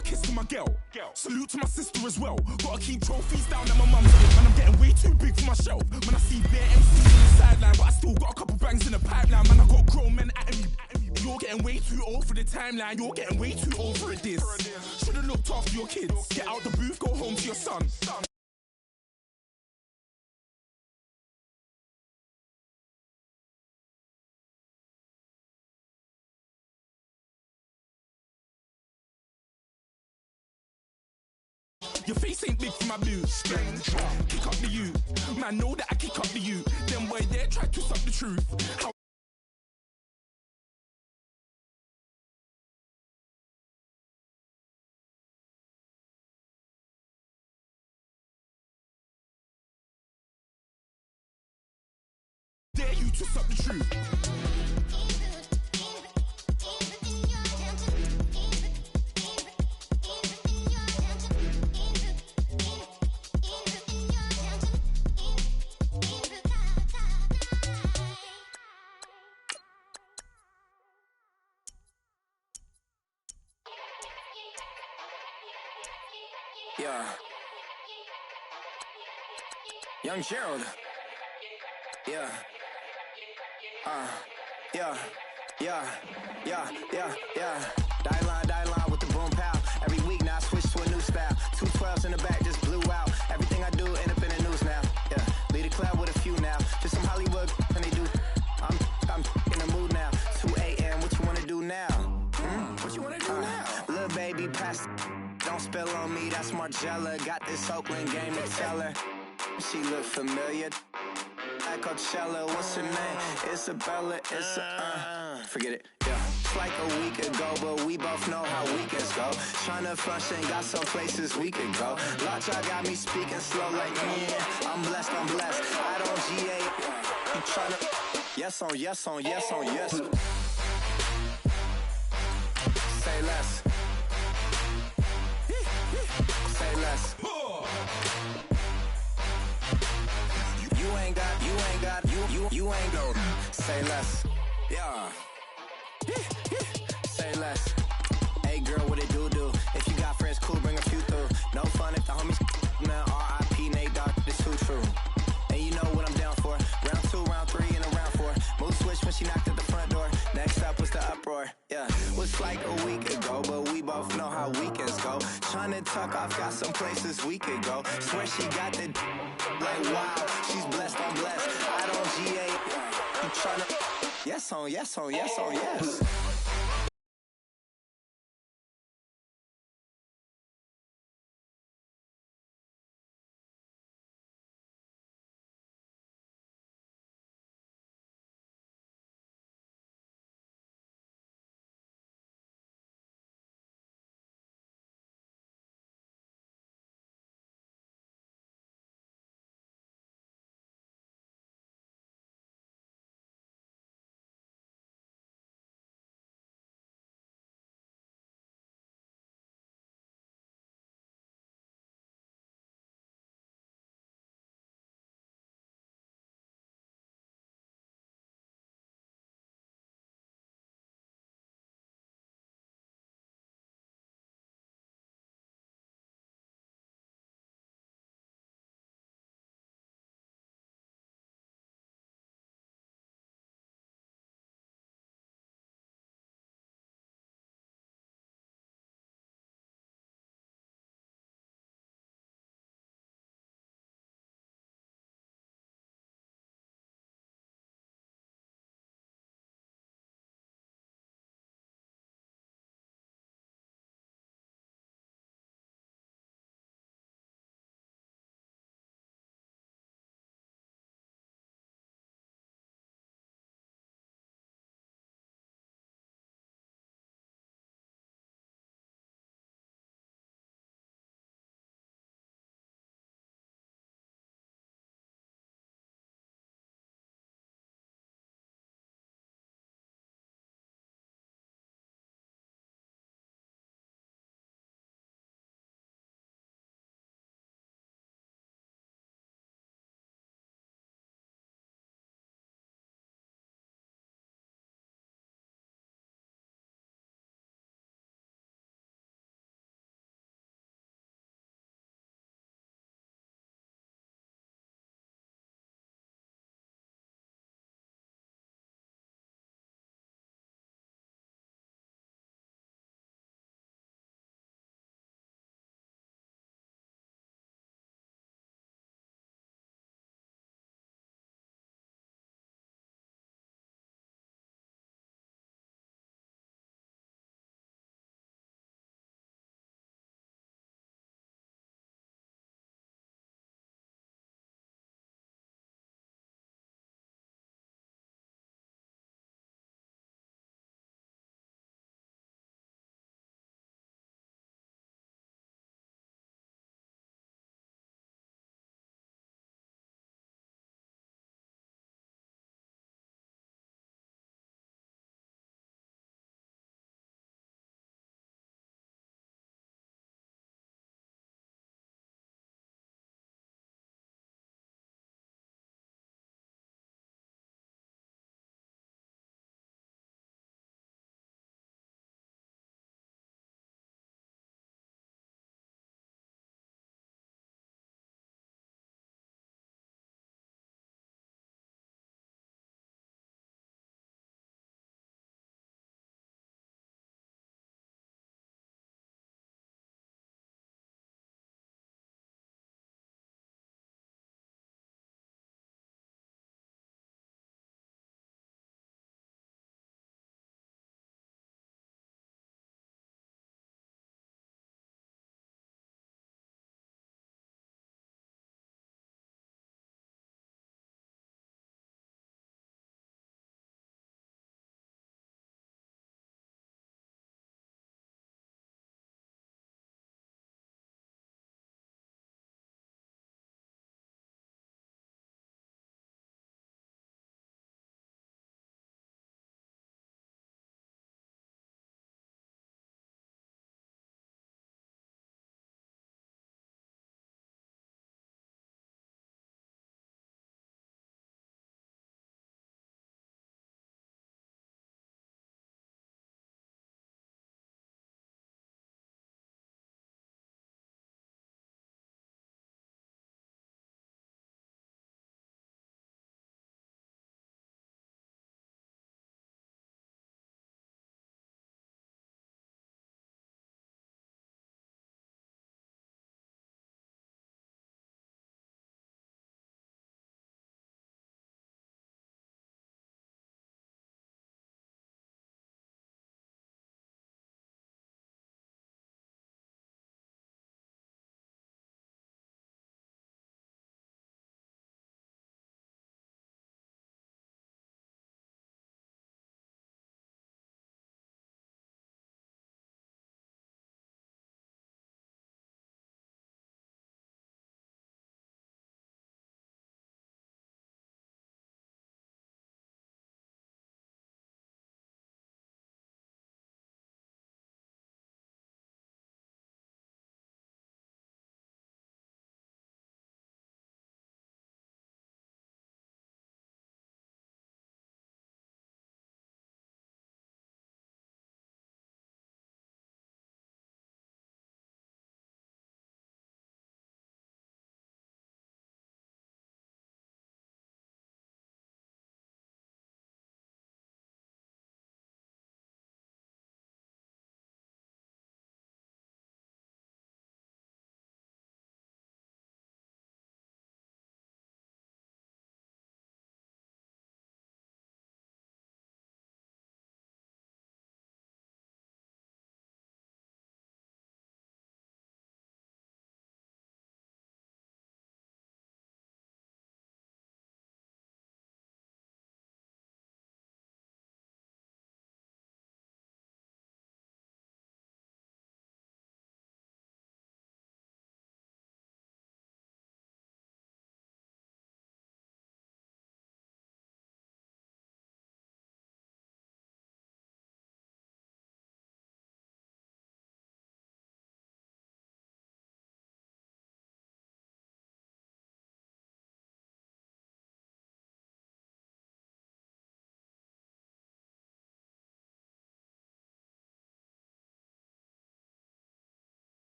a kiss to my girl. Salute to my sister as well. Gotta keep trophies down at my mum's crib. Man, I'm getting way too big for my shelf. Man, I see bare MCs on the sideline, but I still got a couple bangs in the pipeline. Man, I got grown men at me. You're getting way too old for the timeline. You're getting way too old for a diss. Should've looked after your kids. Get out the booth, go home to your son. Your face ain't big for my boots. Kick up the you. Man, know that I kick up the you. Them boy there try to suck the truth. How dare you to suck the truth? Yeah. Young Gerald. Yeah. Yeah. Die line with the boom pow. Every week now I switch to a new style. 212s in the back just blew out. Everything I do end up in the news now. Yeah. Lead a club with a few now. Just some Hollywood and they do. I'm in the mood now. 2 a.m. What you wanna do now? What you wanna do now? Little baby pass. Don't spill on me, that's Margella. Got this Oakland game to tell her. She look familiar. At Coachella, what's her name? Isabella, forget it, yeah. It's like a week ago, but we both know how weekends go. Tryna function, got some places we could go. Lot y'all got me speaking slow like, yeah, I'm blessed. I don't GA, you tryna, yes on yes. Say less. Say less. You ain't got, say less. Yeah. Say less. Hey girl, what it do? If you got friends, cool, bring a few through. No fun if the homies, man, R.I.P. Nate Dogg, this too true. And you know what I'm down for. Round 2, round 3, and a round 4. Mood switch when she knocked at the front door. Next up was the uproar. Yeah, was like a week ago, but we both know how weekends go. Tryna tuck off, got some places we could go. Swear she got the like wow, she's blessed, I'm blessed. I don't GA, you tryna, yes.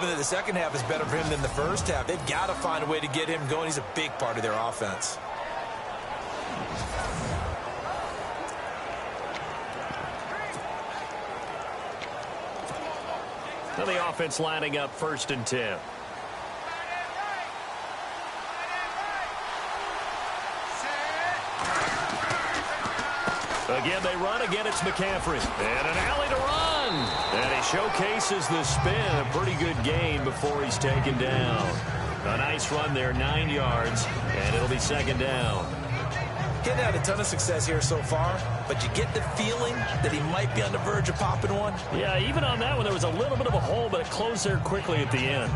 given that the second half is better for him than the first half, they've got to find a way to get him going. He's a big part of their offense. Now the offense lining up 1st and 10. Again, they run. Again, it's McCaffrey. And an alley to run. And he showcases the spin. A pretty good gain before he's taken down. A nice run there, 9 yards. And it'll be 2nd down. He's had a ton of success here so far, but you get the feeling that he might be on the verge of popping one. Yeah, even on that one, there was a little bit of a hole, but it closed there quickly at the end.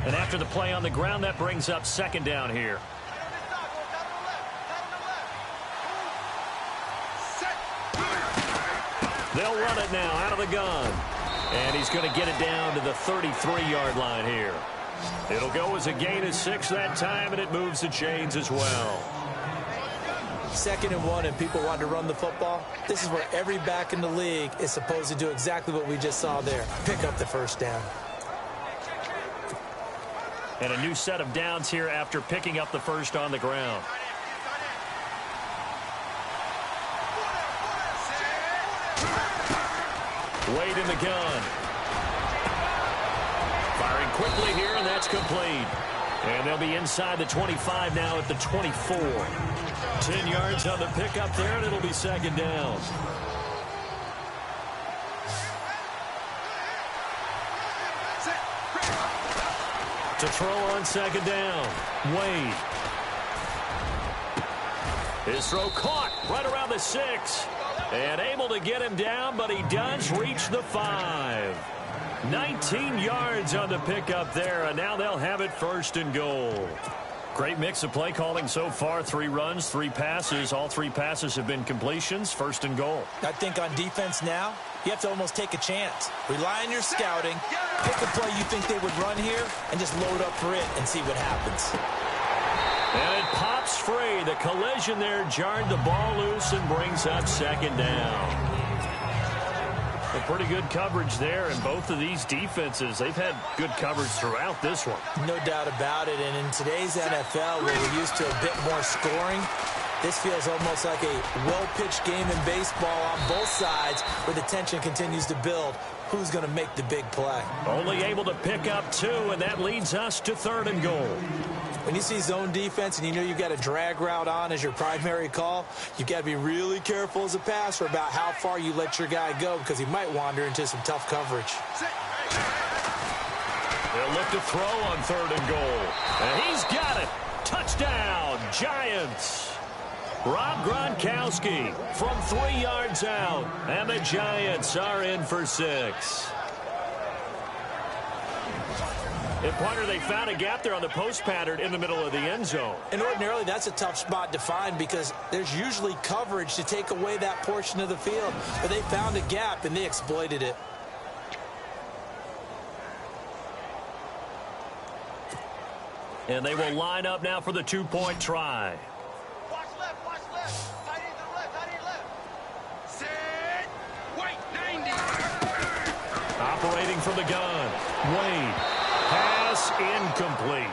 And after the play on the ground, that brings up 2nd down here. They'll run it now out of the gun. And he's going to get it down to the 33-yard line here. It'll go as a gain of 6 that time, and it moves the chains as well. 2nd and 1, and people want to run the football. This is where every back in the league is supposed to do exactly what we just saw there. Pick up the 1st down. And a new set of downs here after picking up the 1st on the ground. Wade in the gun. Firing quickly here, and that's complete. And they'll be inside the 25 now at the 24. 10 yards on the pickup there, and it'll be 2nd down. To throw on 2nd down, Wade. His throw caught right around the 6. And able to get him down, but he does reach the 5. 19 yards on the pickup there, and now they'll have it 1st and goal. Great mix of play calling so far. 3 runs, 3 passes. All 3 passes have been completions. 1st and goal. I think on defense now, you have to almost take a chance. Rely on your scouting. Pick a play you think they would run here, and just load up for it and see what happens. And it pops free. The collision there jarred the ball loose and brings up 2nd down. A pretty good coverage there, and both of these defenses, they've had good coverage throughout this one. No doubt about it, and in today's NFL, where we're used to a bit more scoring, this feels almost like a well-pitched game in baseball on both sides, where the tension continues to build. Who's going to make the big play? Only able to pick up 2, and that leads us to 3rd and goal. When you see zone defense and you know you've got a drag route on as your primary call, you've got to be really careful as a passer about how far you let your guy go, because he might wander into some tough coverage. They'll look to throw on 3rd and goal. And he's got it. Touchdown, Giants. Rob Gronkowski from 3 yards out. And the Giants are in for 6. And, partner, they found a gap there on the post pattern in the middle of the end zone. And ordinarily, that's a tough spot to find because there's usually coverage to take away that portion of the field. But they found a gap, and they exploited it. And they will line up now for the 2-point try. Watch left, watch left. Tight end to the left, tight end left. Set. White, 90. Operating from the gun. Wade. Pass incomplete.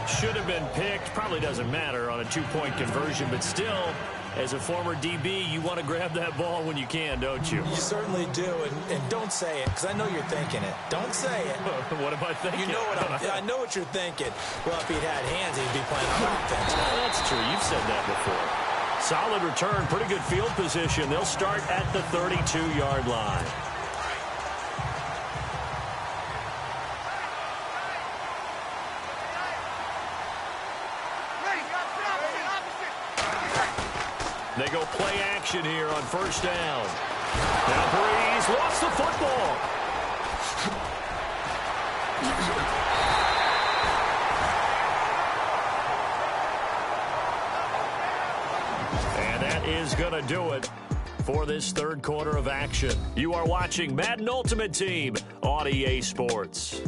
Should have been picked. Probably doesn't matter on a 2-point conversion, but still, as a former DB, you want to grab that ball when you can, don't you? You certainly do, and don't say it, because I know you're thinking it. Don't say it. What am I thinking? You know I know what you're thinking. Well, if he'd had hands, he'd be playing on offense. That's true. You've said that before. Solid return, pretty good field position. They'll start at the 32-yard line. They go play action here on 1st down. Now Breeze lost the football. And that is going to do it for this 3rd quarter of action. You are watching Madden Ultimate Team on EA Sports.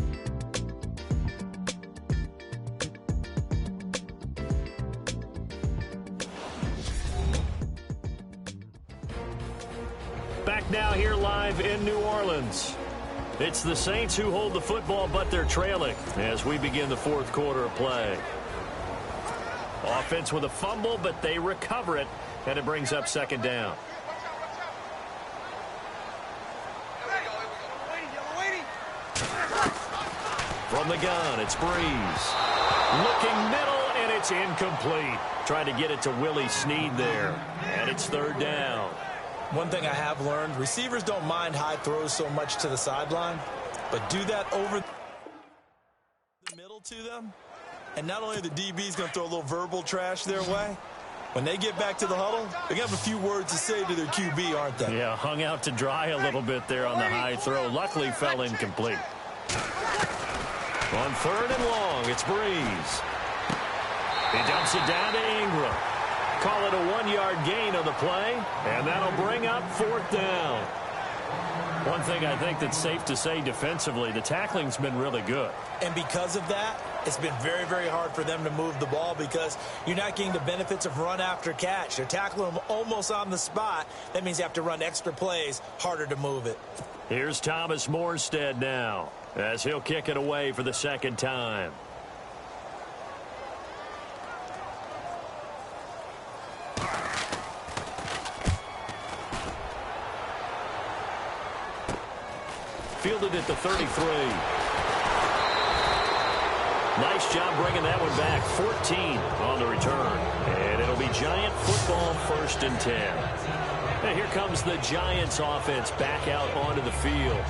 Back now here live in New Orleans. It's the Saints who hold the football, but they're trailing as we begin the fourth quarter of play. Offense with a fumble, but they recover it, and it brings up second down. From the gun, it's Breeze. Looking middle, and it's incomplete. Trying to get it to Willie Snead there, and it's third down. One thing I have learned, receivers don't mind high throws so much to the sideline, but do that over the middle to them, and not only are the DBs going to throw a little verbal trash their way, when they get back to the huddle, they're going to have a few words to say to their QB, aren't they? Yeah, hung out to dry a little bit there on the high throw. Luckily fell incomplete. On third and long, it's Breeze. He dumps it down to Ingram. Call it a 1-yard gain on the play, and that'll bring up fourth down. One thing I think that's safe to say defensively, the tackling's been really good. And because of that, it's been very, very hard for them to move the ball because you're not getting the benefits of run after catch. They're tackling them almost on the spot. That means you have to run extra plays, harder to move it. Here's Thomas Morstead now, as he'll kick it away for the second time. Fielded at the 33. Nice job bringing that one back. 14 on the return. And it'll be Giant football, 1st and 10. And here comes the Giants offense back out onto the field.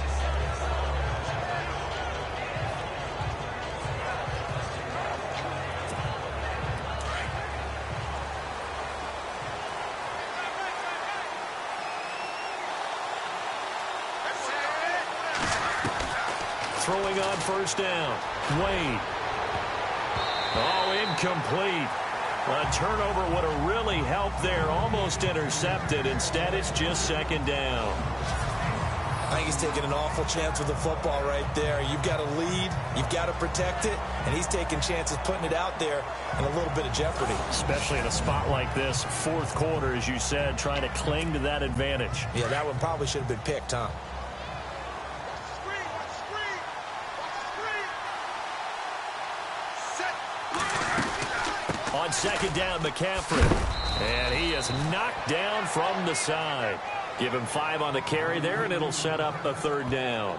Throwing on first down. Wade. Oh, incomplete. A turnover would have really helped there. Almost intercepted. Instead, it's just second down. I think he's taking an awful chance with the football right there. You've got to lead. You've got to protect it. And he's taking chances putting it out there in a little bit of jeopardy. Especially in a spot like this. Fourth quarter, as you said, trying to cling to that advantage. Yeah, that one probably should have been picked, huh? On second down, McCaffrey. And he is knocked down from the side. Give him 5 on the carry there, and it'll set up a third down.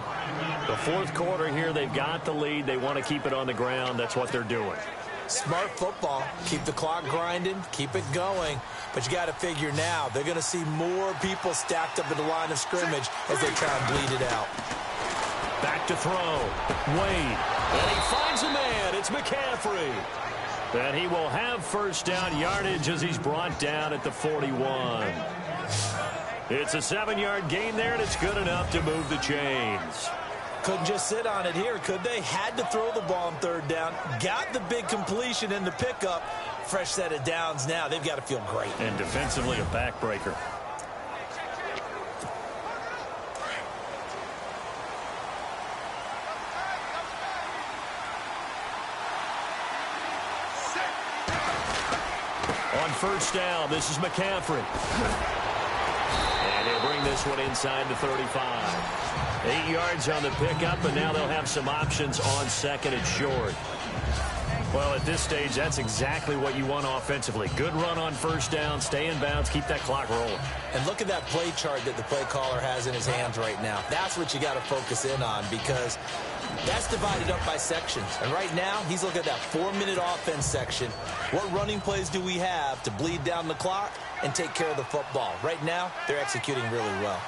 The fourth quarter here, they've got the lead. They want to keep it on the ground. That's what they're doing. Smart football. Keep the clock grinding. Keep it going. But you got to figure now, they're going to see more people stacked up at the line of scrimmage as they try and bleed it out. Back to throw. Wade. And he finds a man. It's McCaffrey. And he will have first down yardage as he's brought down at the 41. It's a 7-yard gain there, and it's good enough to move the chains. Couldn't just sit on it here, could they? Had to throw the ball on third down. Got the big completion in the pickup. Fresh set of downs now. They've got to feel great. And defensively, a backbreaker. On first down, this is McCaffrey. And he'll bring this one inside the 35. 8 yards on the pickup, and now they'll have some options on second and short. Well, at this stage, that's exactly what you want offensively. Good run on first down, stay in bounds, keep that clock rolling. And look at that play chart that the play caller has in his hands right now. That's what you got to focus in on because that's divided up by sections. And right now, he's looking at that 4-minute offense section. What running plays do we have to bleed down the clock and take care of the football? Right now, they're executing really well.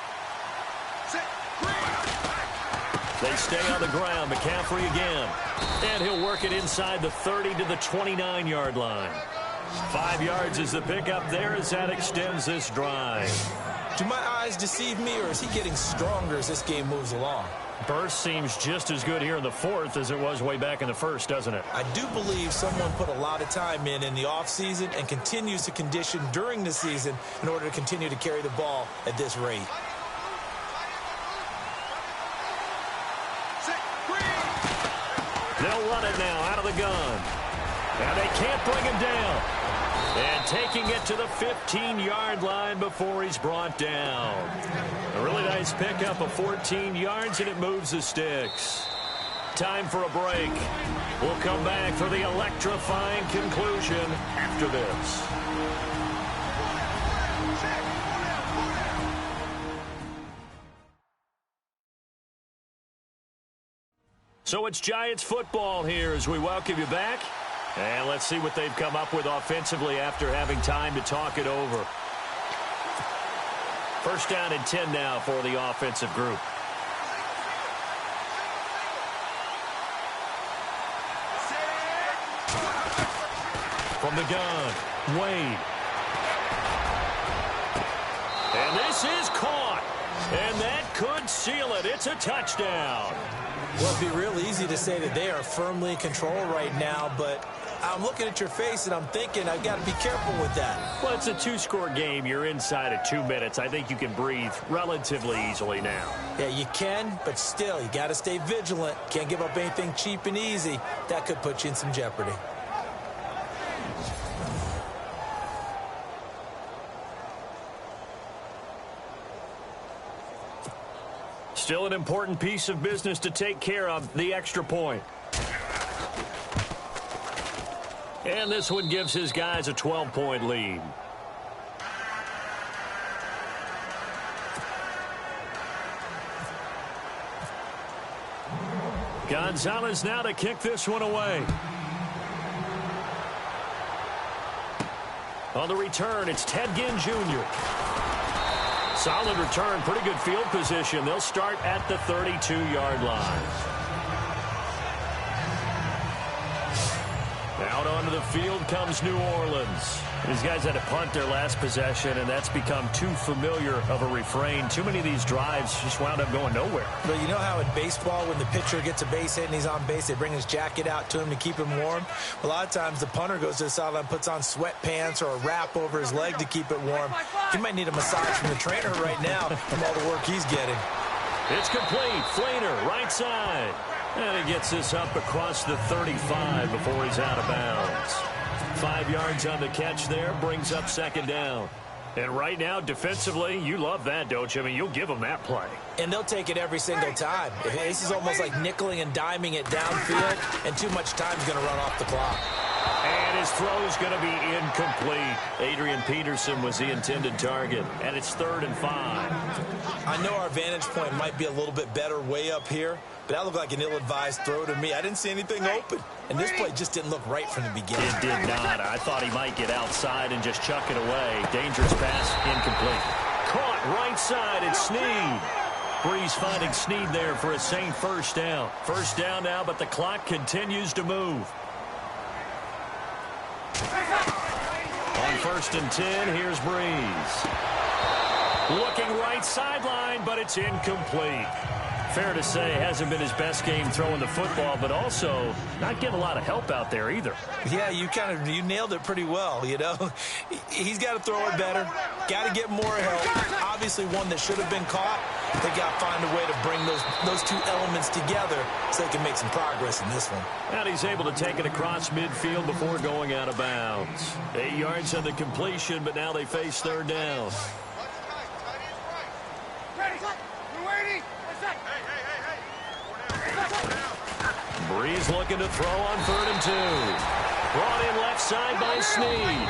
They stay on the ground. McCaffrey again. And he'll work it inside the 30 to the 29-yard line. 5 yards is the pickup there as that extends this drive. Do my eyes deceive me, or is he getting stronger as this game moves along? Burst seems just as good here in the fourth as it was way back in the first, doesn't it? I do believe someone put a lot of time in the offseason and continues to condition during the season in order to continue to carry the ball at this rate. They'll run it now out of the gun. And they can't bring him down. And taking it to the 15-yard line before he's brought down. A really nice pickup of 14 yards, and it moves the sticks. Time for a break. We'll come back for the electrifying conclusion after this. So it's Giants football here as we welcome you back. And let's see what they've come up with offensively after having time to talk it over. First down and 10 now for the offensive group. From the gun, Wade. And this is caught. And that could seal it. It's a touchdown. Well, it'd be real easy to say that they are firmly in control right now, but I'm looking at your face and I'm thinking I've got to be careful with that. Well, it's a two-score game. You're inside of 2 minutes. I think you can breathe relatively easily now. Yeah, you can, but still, you got to stay vigilant. Can't give up anything cheap and easy. That could put you in some jeopardy. Still an important piece of business to take care of, the extra point. And this one gives his guys a 12-point lead. Gonzalez now to kick this one away. On the return, it's Ted Ginn Jr. Solid return, pretty good field position. They'll start at the 32-yard line. Out onto the field comes New Orleans. These guys had to punt their last possession, and that's become too familiar of a refrain. Too many of these drives just wound up going nowhere. But you know how in baseball, when the pitcher gets a base hit and he's on base, they bring his jacket out to him to keep him warm? A lot of times the punter goes to the sideline, puts on sweatpants or a wrap over his leg to keep it warm. He might need a massage from the trainer right now from all the work he's getting. It's complete. Flainer, right side. And he gets this up across the 35 before he's out of bounds. 5 yards on the catch there, brings up second down. And right now, defensively, you love that, don't you? I mean, you'll give them that play. And they'll take it every single time. This is almost like nickeling and diming it downfield, and too much time's going to run off the clock. And his throw's going to be incomplete. Adrian Peterson was the intended target, and it's 3rd and 5. I know our vantage point might be a little bit better way up here, but that looked like an ill-advised throw to me. I didn't see anything open, and this play just didn't look right from the beginning. It did not. I thought he might get outside and just chuck it away. Dangerous pass, incomplete. Caught right side, it's Snead. Breeze finding Snead there for a Saint first down. First down now, but the clock continues to move. On 1st and 10, here's Breeze. Looking right sideline, but it's incomplete. Fair to say, hasn't been his best game throwing the football, but also not getting a lot of help out there either. Yeah, you nailed it pretty well, you know. He's got to throw it better. Got to get more help. Obviously one that should have been caught. They got to find a way to bring those two elements together so they can make some progress in this one. And he's able to take it across midfield before going out of bounds. 8 yards on the completion, but now they face 3rd down. Breeze looking to throw on 3rd and 2. Brought in left side by Snead.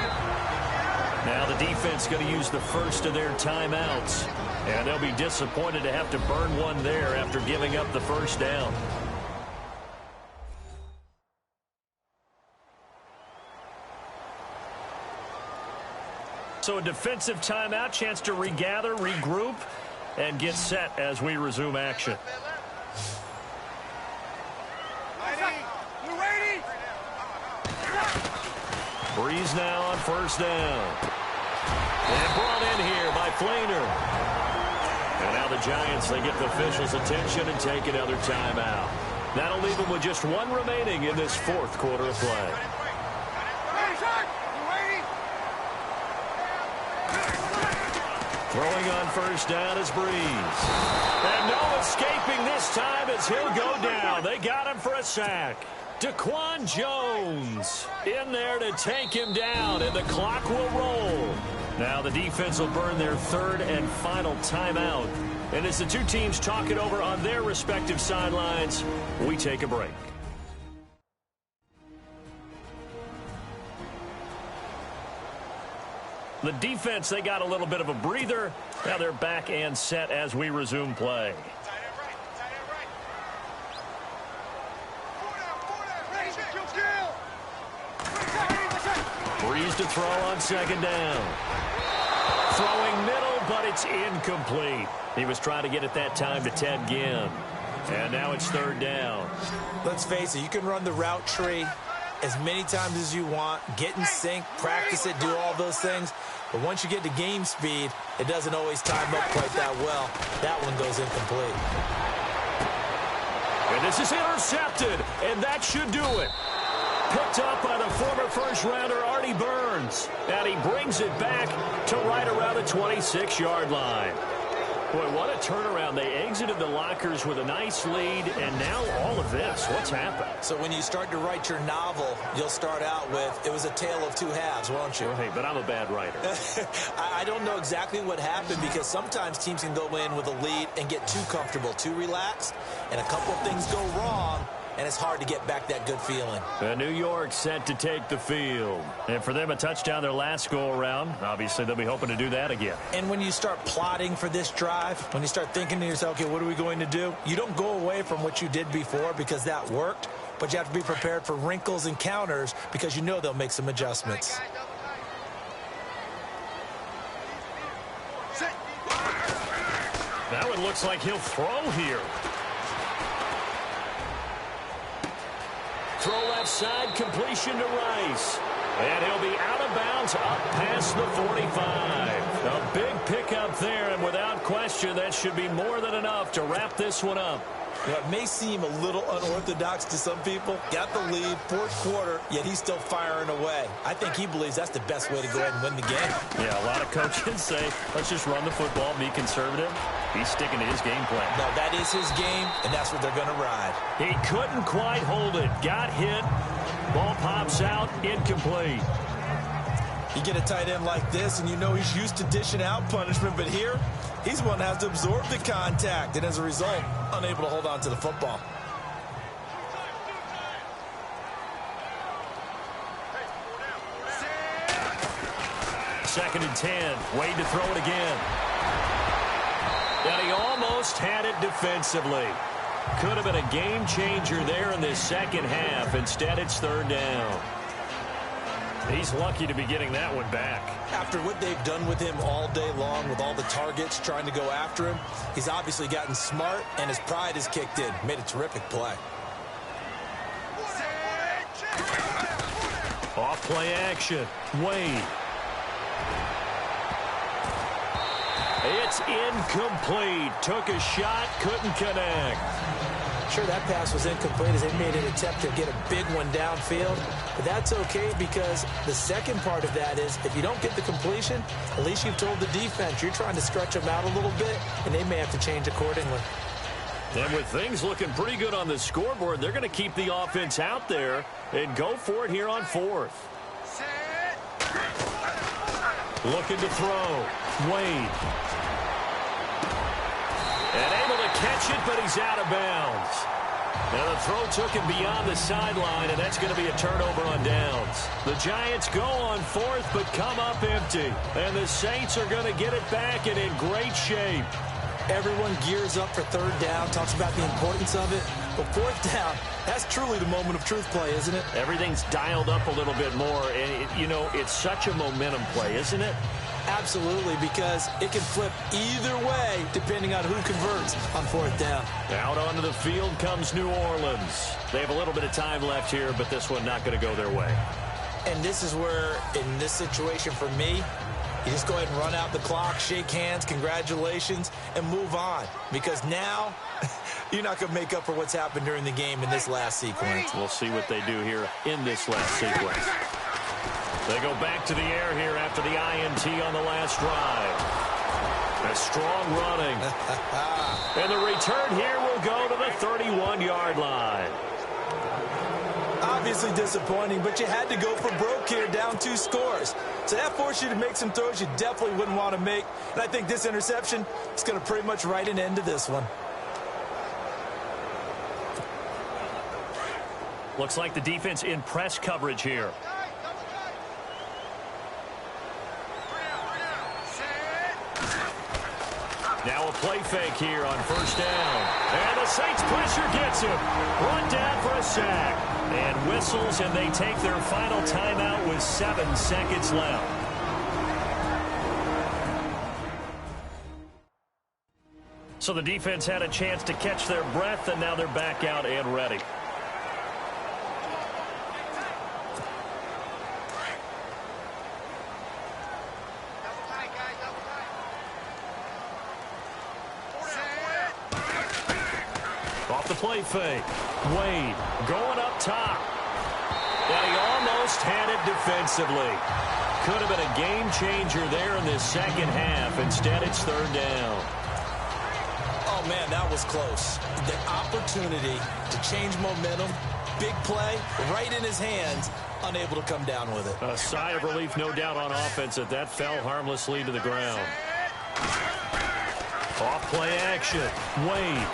Now the defense going to use the first of their timeouts. And they'll be disappointed to have to burn one there after giving up the first down. So a defensive timeout, chance to regather, regroup, and get set as we resume action. Breeze now on 1st down. And brought in here by Flainer. And now the Giants, they get the officials' attention and take another timeout. That'll leave them with just one remaining in this 4th quarter of play. Throwing on 1st down is Breeze. And no escaping this time as he'll go down. They got him for a sack. Daquan Jones in there to take him down, and the clock will roll. Now the defense will burn their third and final timeout. And as the two teams talk it over on their respective sidelines, we take a break. The defense, they got a little bit of a breather. Now they're back and set as we resume play. Breeze to throw on second down. Throwing middle, but it's incomplete. He was trying to get it that time to Ted Ginn. And now it's third down. Let's face it, you can run the route tree as many times as you want, get in sync, practice it, do all those things. But once you get to game speed, it doesn't always time up quite that well. That one goes incomplete. And this is intercepted, and that should do it. Picked up by the former first-rounder Artie Burns. And he brings it back to right around the 26-yard line. Boy, what a turnaround. They exited the lockers with a nice lead, and now all of this. What's happened? So when you start to write your novel, you'll start out with, it was a tale of two halves, won't you? Well, hey, but I'm a bad writer. I don't know exactly what happened, because sometimes teams can go in with a lead and get too comfortable, too relaxed, and a couple of things go wrong, and it's hard to get back that good feeling. New York set to take the field. And for them, a touchdown their last go-around. Obviously, they'll be hoping to do that again. And when you start plotting for this drive, when you start thinking to yourself, okay, what are we going to do? You don't go away from what you did before because that worked, but you have to be prepared for wrinkles and counters because you know they'll make some adjustments. That one looks like he'll throw here. Throw left side, completion to Rice. And he'll be out of bounds up past the 45. A big pickup there, and without question, that should be more than enough to wrap this one up. You know, it may seem a little unorthodox to some people. Got the lead, fourth quarter, yet he's still firing away. I think he believes that's the best way to go ahead and win the game. Yeah, a lot of coaches say, let's just run the football, be conservative. He's sticking to his game plan. No, that is his game, and that's what they're going to ride. He couldn't quite hold it. Got hit. Ball pops out, incomplete. You get a tight end like this, and you know he's used to dishing out punishment, but here, he's the one that has to absorb the contact, and as a result, unable to hold on to the football. Second and 10. Wade to throw it again. And he almost had it defensively. Could have been a game changer there in this second half. Instead, it's third down. He's lucky to be getting that one back. After what they've done with him all day long, with all the targets trying to go after him, he's obviously gotten smart, and his pride has kicked in. Made a terrific play. Off play action. Wade. It's incomplete. Took a shot, couldn't connect. Sure, that pass was incomplete as they made an attempt to get a big one downfield. But that's okay, because the second part of that is if you don't get the completion, at least you've told the defense you're trying to stretch them out a little bit, and they may have to change accordingly. And with things looking pretty good on the scoreboard, they're going to keep the offense out there and go for it here on fourth. Looking to throw. Wade. And able to catch it, but he's out of bounds. Now the throw took him beyond the sideline, and that's going to be a turnover on downs. The Giants go on fourth, but come up empty. And the Saints are going to get it back and in great shape. Everyone gears up for third down, talks about the importance of it. But fourth down, that's truly the moment of truth play, isn't it? Everything's dialed up a little bit more. And, you know, it's such a momentum play, isn't it? Absolutely, because it can flip either way depending on who converts on fourth down. Out onto the field comes New Orleans. They have a little bit of time left here, but this one not going to go their way. And this is where, in this situation for me, you just go ahead and run out the clock, shake hands, congratulations, and move on. Because now, you're not going to make up for what's happened during the game in this last sequence. We'll see what they do here in this last sequence. They go back to the air here after the INT on the last drive. A strong running. And the return here will go to the 31-yard line. Obviously disappointing, but you had to go for broke here, down 2 scores. So that forced you to make some throws you definitely wouldn't want to make. And I think this interception is going to pretty much write an end to this one. Looks like the defense in press coverage here. Now a play fake here on first down. And the Saints pressure gets him. Run down for a sack. And whistles, and they take their final timeout with 7 seconds left. So the defense had a chance to catch their breath, and now they're back out and ready. Off the play fake. Wade going up top. And he almost had it defensively. Could have been a game changer there in this second half. Instead, it's third down. Oh, man, that was close. The opportunity to change momentum, big play, right in his hands, unable to come down with it. A sigh of relief, no doubt, on offense that fell harmlessly to the ground. Off play action. Wade.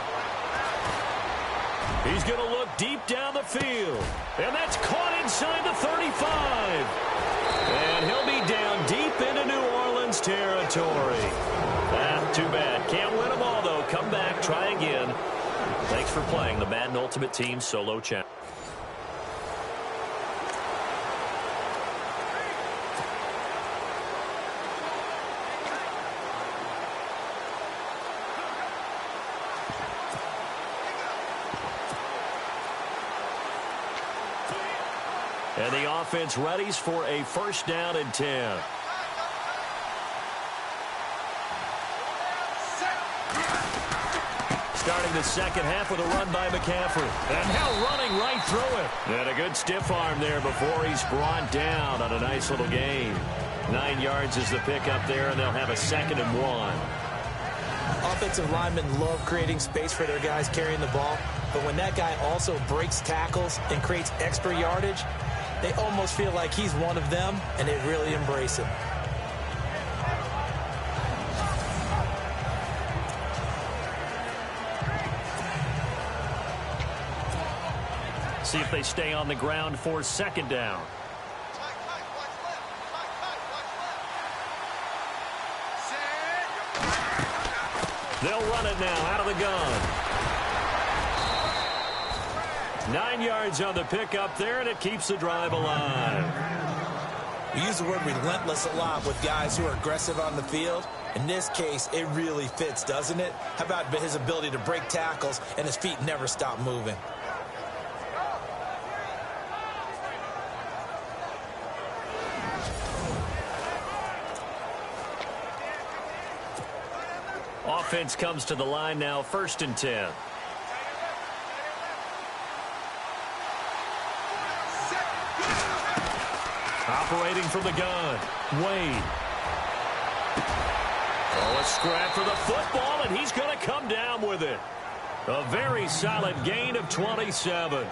He's going to look deep down the field. And that's caught inside the 35. And he'll be down deep into New Orleans territory. Too bad. Can't win them all, though. Come back, try again. Thanks for playing the Madden Ultimate Team Solo Challenge. And the offense readies for a first down and 10. Starting the second half with a run by McCaffrey. And now running right through it. And a good stiff arm there before he's brought down on a nice little gain. 9 yards is the pickup there, and they'll have a 2nd and 1. Offensive linemen love creating space for their guys carrying the ball. But when that guy also breaks tackles and creates extra yardage, they almost feel like he's one of them, and they really embrace him. See if they stay on the ground for 2nd down. They'll run it now out of the gun. 9 yards on the pickup there, and it keeps the drive alive. We use the word relentless a lot with guys who are aggressive on the field. In this case, it really fits, doesn't it? How about his ability to break tackles and his feet never stop moving? Offense comes to the line now, 1st and 10. Operating from the gun, Wade. Oh, a scrap for the football, and he's going to come down with it. A very solid gain of 27.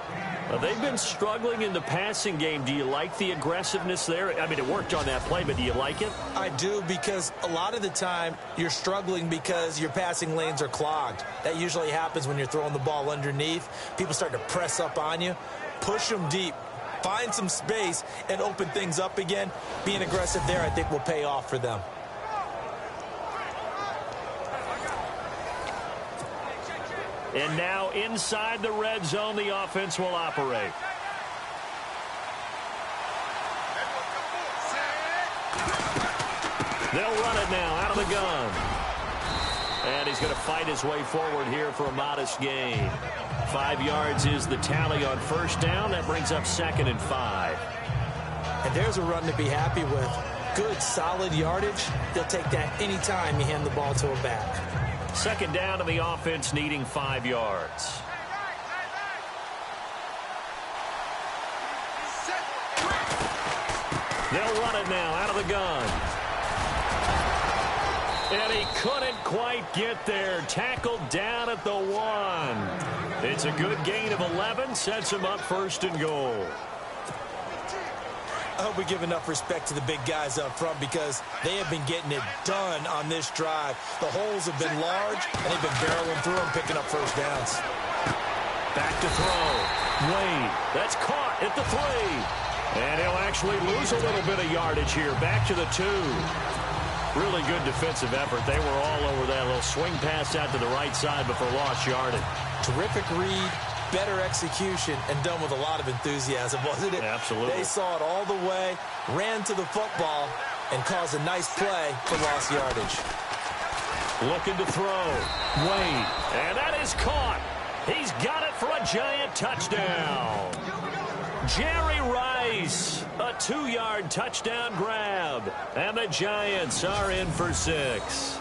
They've been struggling in the passing game. Do you like the aggressiveness there? I mean, it worked on that play, but do you like it? I do, because a lot of the time you're struggling because your passing lanes are clogged. That usually happens when you're throwing the ball underneath. People start to press up on you. Push them deep. Find some space and open things up again. Being aggressive there, I think, will pay off for them. And now inside the red zone, the offense will operate. They'll run it now out of the gun. And he's going to fight his way forward here for a modest gain. 5 yards is the tally on 1st down. That brings up 2nd and 5. And there's a run to be happy with. Good, solid yardage. They'll take that anytime you hand the ball to a back. 2nd down to the offense, needing 5 yards. They'll run it now out of the gun. And he couldn't quite get there. Tackled down at the 1. It's a good gain of 11. Sets him up first and goal. I hope we give enough respect to the big guys up front because they have been getting it done on this drive. The holes have been large, and they've been barreling through them, picking up first downs. Back to throw. Wade. That's caught at the 3. And he'll actually lose a little bit of yardage here. Back to the 2. Really good defensive effort. They were all over that little swing pass out to the right side before lost yardage. Terrific read. Better execution, and done with a lot of enthusiasm, wasn't it? Absolutely. They saw it all the way, ran to the football, and caused a nice play for lost yardage. Looking to throw. Wade. And that is caught. He's got it for a giant touchdown. Jerry Rice. A 2-yard touchdown grab. And the Giants are in for 6.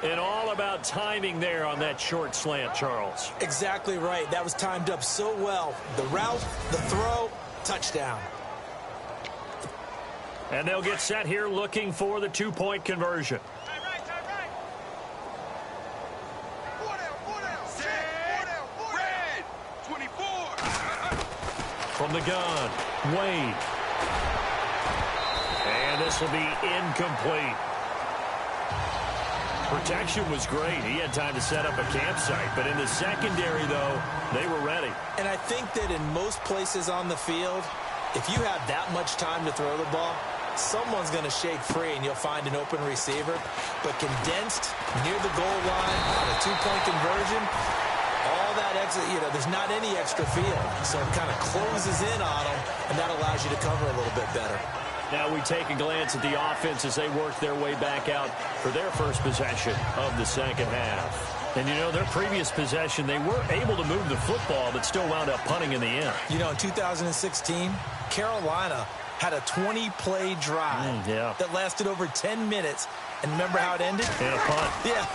And all about timing there on that short slant, Charles. Exactly right. That was timed up so well. The route, the throw, touchdown. And they'll get set here looking for the 2-point conversion. Time right. 4 down. Set. 4 down. Red. 24. From the gun, Wade. And this will be incomplete. Protection was great. He had time to set up a campsite. But in the secondary, though, they were ready. And I think that in most places on the field, if you have that much time to throw the ball, someone's going to shake free and you'll find an open receiver. But condensed near the goal line on a 2-point conversion, all that extra, there's not any extra field. So it kind of closes in on them, and that allows you to cover a little bit better. Now we take a glance at the offense as they work their way back out for their first possession of the second half. And, their previous possession, they were able to move the football but still wound up punting in the end. In 2016, Carolina had a 20-play drive that lasted over 10 minutes. And remember how it ended? And a punt. Yeah,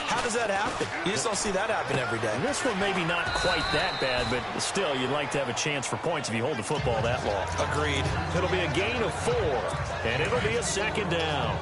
how does that happen? You just don't see that happen every day. And this one maybe not quite that bad, but still, you'd like to have a chance for points if you hold the football that long. Agreed. It'll be a gain of 4, and it'll be a second down.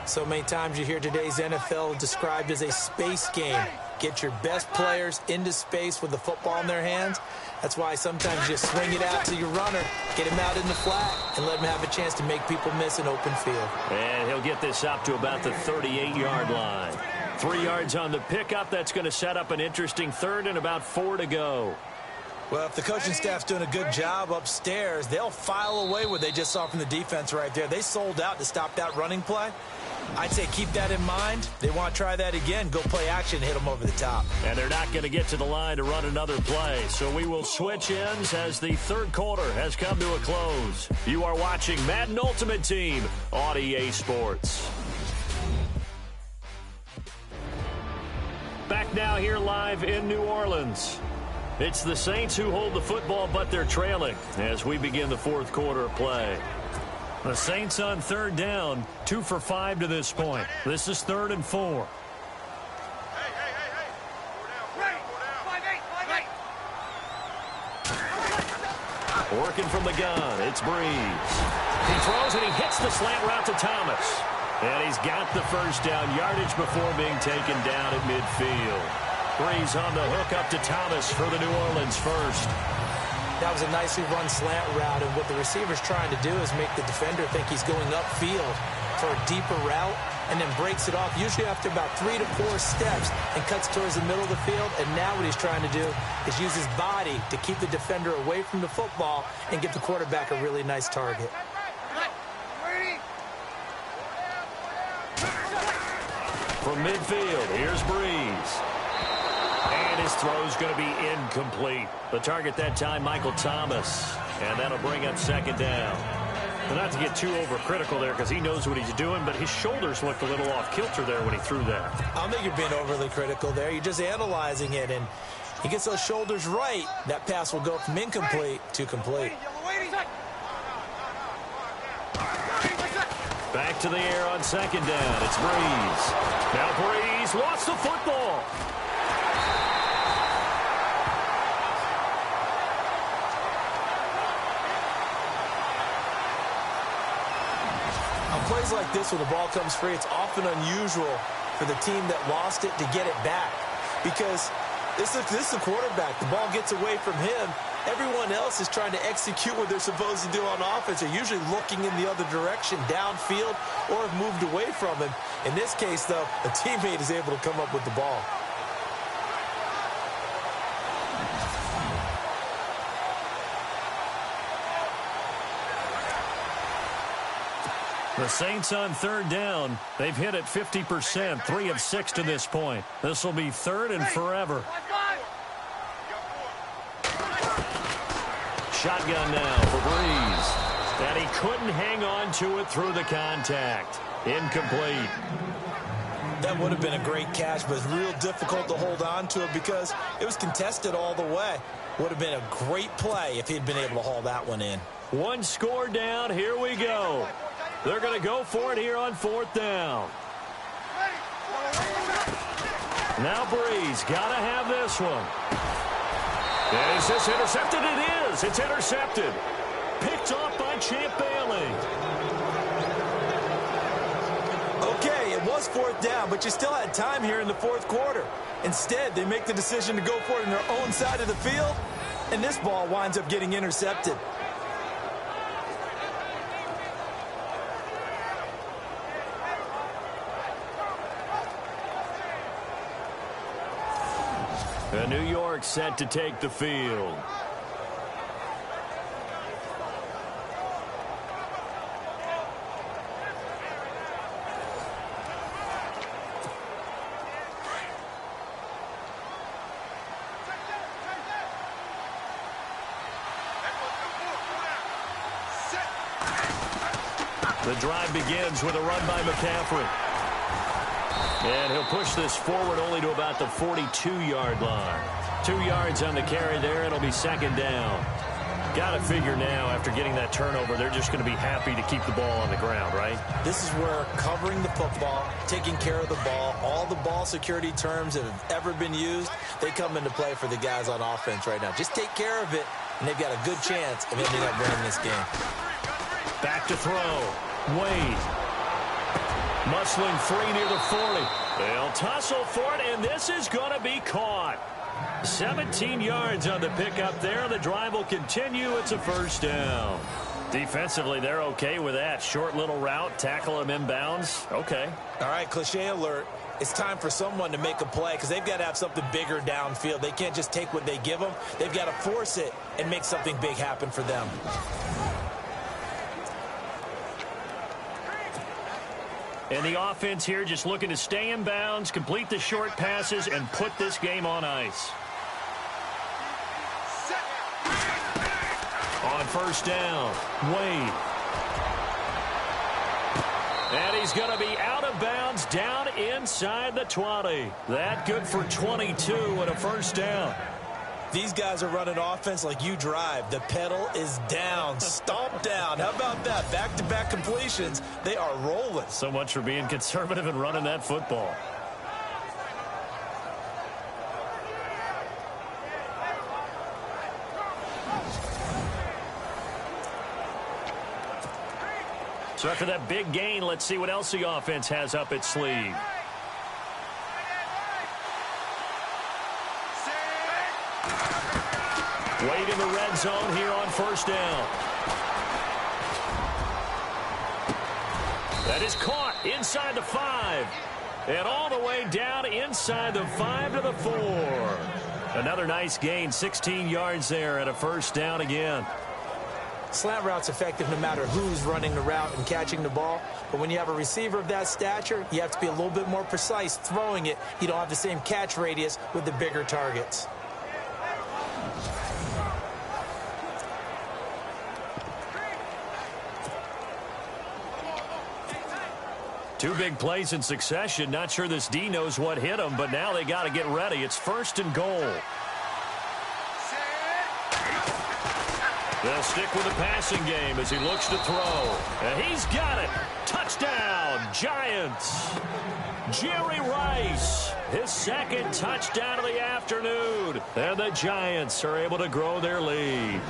So many times you hear today's NFL described as a space game. Get your best players into space with the football in their hands. That's why sometimes you swing it out to your runner, get him out in the flat, and let him have a chance to make people miss an open field. And he'll get this up to about the 38-yard line. 3 yards on the pickup. That's going to set up an interesting 3rd and about 4 to go. Well, if the coaching staff's doing a good job upstairs, they'll file away what they just saw from the defense right there. They sold out to stop that running play. I'd say keep that in mind. They want to try that again. Go play action, hit them over the top. And they're not going to get to the line to run another play. So we will switch ends as the 3rd quarter has come to a close. You are watching Madden Ultimate Team on EA Sports. Back now here live in New Orleans. It's the Saints who hold the football, but they're trailing as we begin the 4th quarter of play. The Saints on 3rd down, 2 for 5 to this point. This is 3rd and 4. Hey. 5-8. Working from the gun, it's Breeze. He throws and he hits the slant route to Thomas. And he's got the first down yardage before being taken down at midfield. Breeze on the hook up to Thomas for the New Orleans first. That was a nicely run slant route, and what the receiver's trying to do is make the defender think he's going upfield for a deeper route and then breaks it off, usually after about 3 to 4 steps, and cuts towards the middle of the field. And now what he's trying to do is use his body to keep the defender away from the football and give the quarterback a really nice target. From midfield, here's Breeze. And his throw's going to be incomplete. The target that time, Michael Thomas. And that'll bring up 2nd down. Well, not to get too overcritical there because he knows what he's doing, but his shoulders looked a little off kilter there when he threw that. I don't think you're being overly critical there. You're just analyzing it, and he gets those shoulders right. That pass will go from incomplete to complete. Back to the air on 2nd down. It's Breeze. Now Breeze lost the football. plays like this when the ball comes free, it's often unusual for the team that lost it to get it back. Because this is the quarterback. The ball gets away from him. Everyone else is trying to execute what they're supposed to do on offense. They're usually looking in the other direction, downfield, or have moved away from him. In this case, though, a teammate is able to come up with the ball. The Saints on third down. They've hit it 50%, 3 of 6 to this point. This will be third and forever. Shotgun now for Breeze. And he couldn't hang on to it through the contact. Incomplete. That would have been a great catch, but it's real difficult to hold on to it because it was contested all the way. Would have been a great play if he'd been able to haul that one in. One score down. Here we go. They're going to go for it here on fourth down. Now Breeze got to have this one. Is this intercepted? It is. It's intercepted. Picked off by Champ Bailey. Okay, it was fourth down, but you still had time here in the fourth quarter. Instead, they make the decision to go for it on their own side of the field, and this ball winds up getting intercepted. And New York set to take the field. The drive begins with a run by McCaffrey. And he'll push this forward only to about the 42-yard line. 2 yards on the carry there. It'll be second down. Got to figure now, after getting that turnover, they're just going to be happy to keep the ball on the ground, right? This is where covering the football, taking care of the ball, all the ball security terms that have ever been used, they come into play for the guys on offense right now. Just take care of it, and they've got a good chance of ending up winning this game. Back to throw. Wade. Muscling free near the 40. They'll tussle for it, and this is going to be caught. 17 yards on the pickup there. The drive will continue. It's a first down. Defensively, they're okay with that. Short little route, tackle him inbounds. Okay. All right, cliche alert. It's time for someone to make a play because they've got to have something bigger downfield. They can't just take what they give them. They've got to force it and make something big happen for them. And the offense here just looking to stay in bounds, complete the short passes, and put this game on ice. On first down, Wade. And he's going to be out of bounds down inside the 20. That good for 22 and a first down. These guys are running offense like you drive. The pedal is down, stomp down. How about that? Back-to-back completions. They are rolling. So much for being conservative and running that football. So after that big gain, let's see what else the offense has up its sleeve. Wade in the red zone here on first down. That is caught inside the 5. And all the way down inside the 5 to the 4. Another nice gain, 16 yards there and a first down again. Slant route's effective no matter who's running the route and catching the ball. But when you have a receiver of that stature, you have to be a little bit more precise throwing it. You don't have the same catch radius with the bigger targets. Two big plays in succession. Not sure this D knows what hit him, but now they got to get ready. It's first and goal. They'll stick with the passing game as he looks to throw. And he's got it. Touchdown, Giants. Jerry Rice, his second touchdown of the afternoon. And the Giants are able to grow their lead.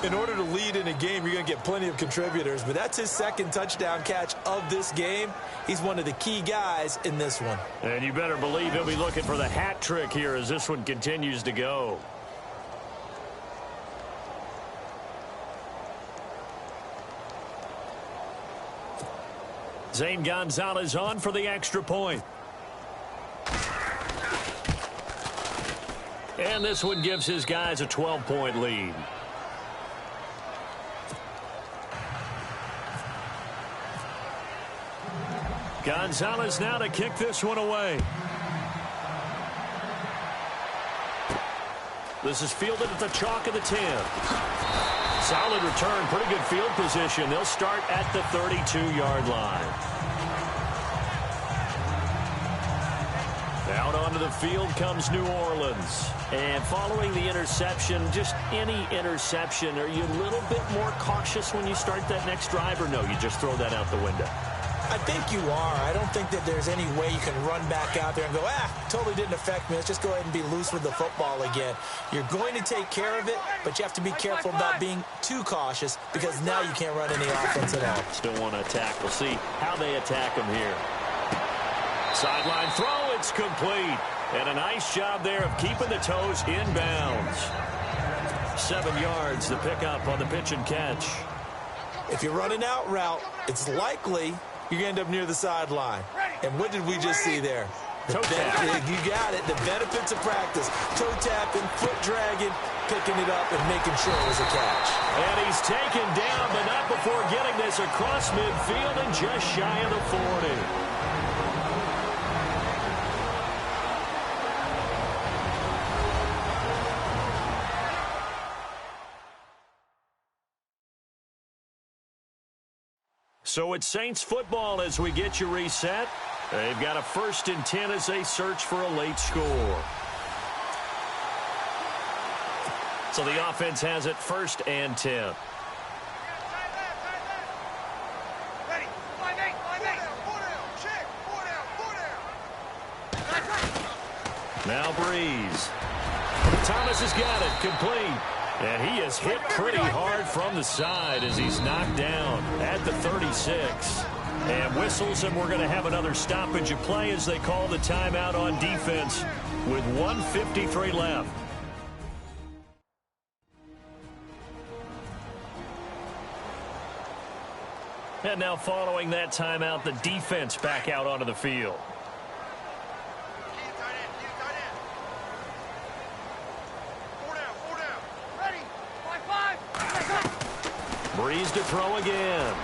In order to lead in a game, you're going to get plenty of contributors, but that's his second touchdown catch of this game. He's one of the key guys in this one. And you better believe he'll be looking for the hat trick here as this one continues to go. Zane Gonzalez on for the extra point. And this one gives his guys a 12-point lead. Gonzalez now to kick this one away. This is fielded at the chalk of the 10. Solid return, pretty good field position. They'll start at the 32-yard line. Out onto the field comes New Orleans. And following the interception, just any interception, are you a little bit more cautious when you start that next drive, or no, you just throw that out the window? I think you are. I don't think that there's any way you can run back out there and go, totally didn't affect me. Let's just go ahead and be loose with the football again. You're going to take care of it, but you have to be careful about being too cautious because now you can't run any offense at all. Still want to attack. We'll see how they attack him here. Sideline throw, it's complete. And a nice job there of keeping the toes inbounds. 7 yards, the pickup on the pitch and catch. If you're running out route, it's likely you're going to end up near the sideline. And what did we just see there? Toe tap. You got it. The benefits of practice. Toe tapping, foot dragging, picking it up, and making sure it was a catch. And he's taken down, but not before getting this across midfield and just shy of the 40. So it's Saints football as we get you reset. They've got a 1st and 10 as they search for a late score. So the offense has it 1st and 10. Ready, line eight. Four down, check, four down. Now Breeze. Thomas has got it, complete. And he is hit pretty hard from the side as he's knocked down at the 36. And whistles, and we're going to have another stoppage of play as they call the timeout on defense with 1:53 left. And now following that timeout, the defense back out onto the field. Breeze to throw again.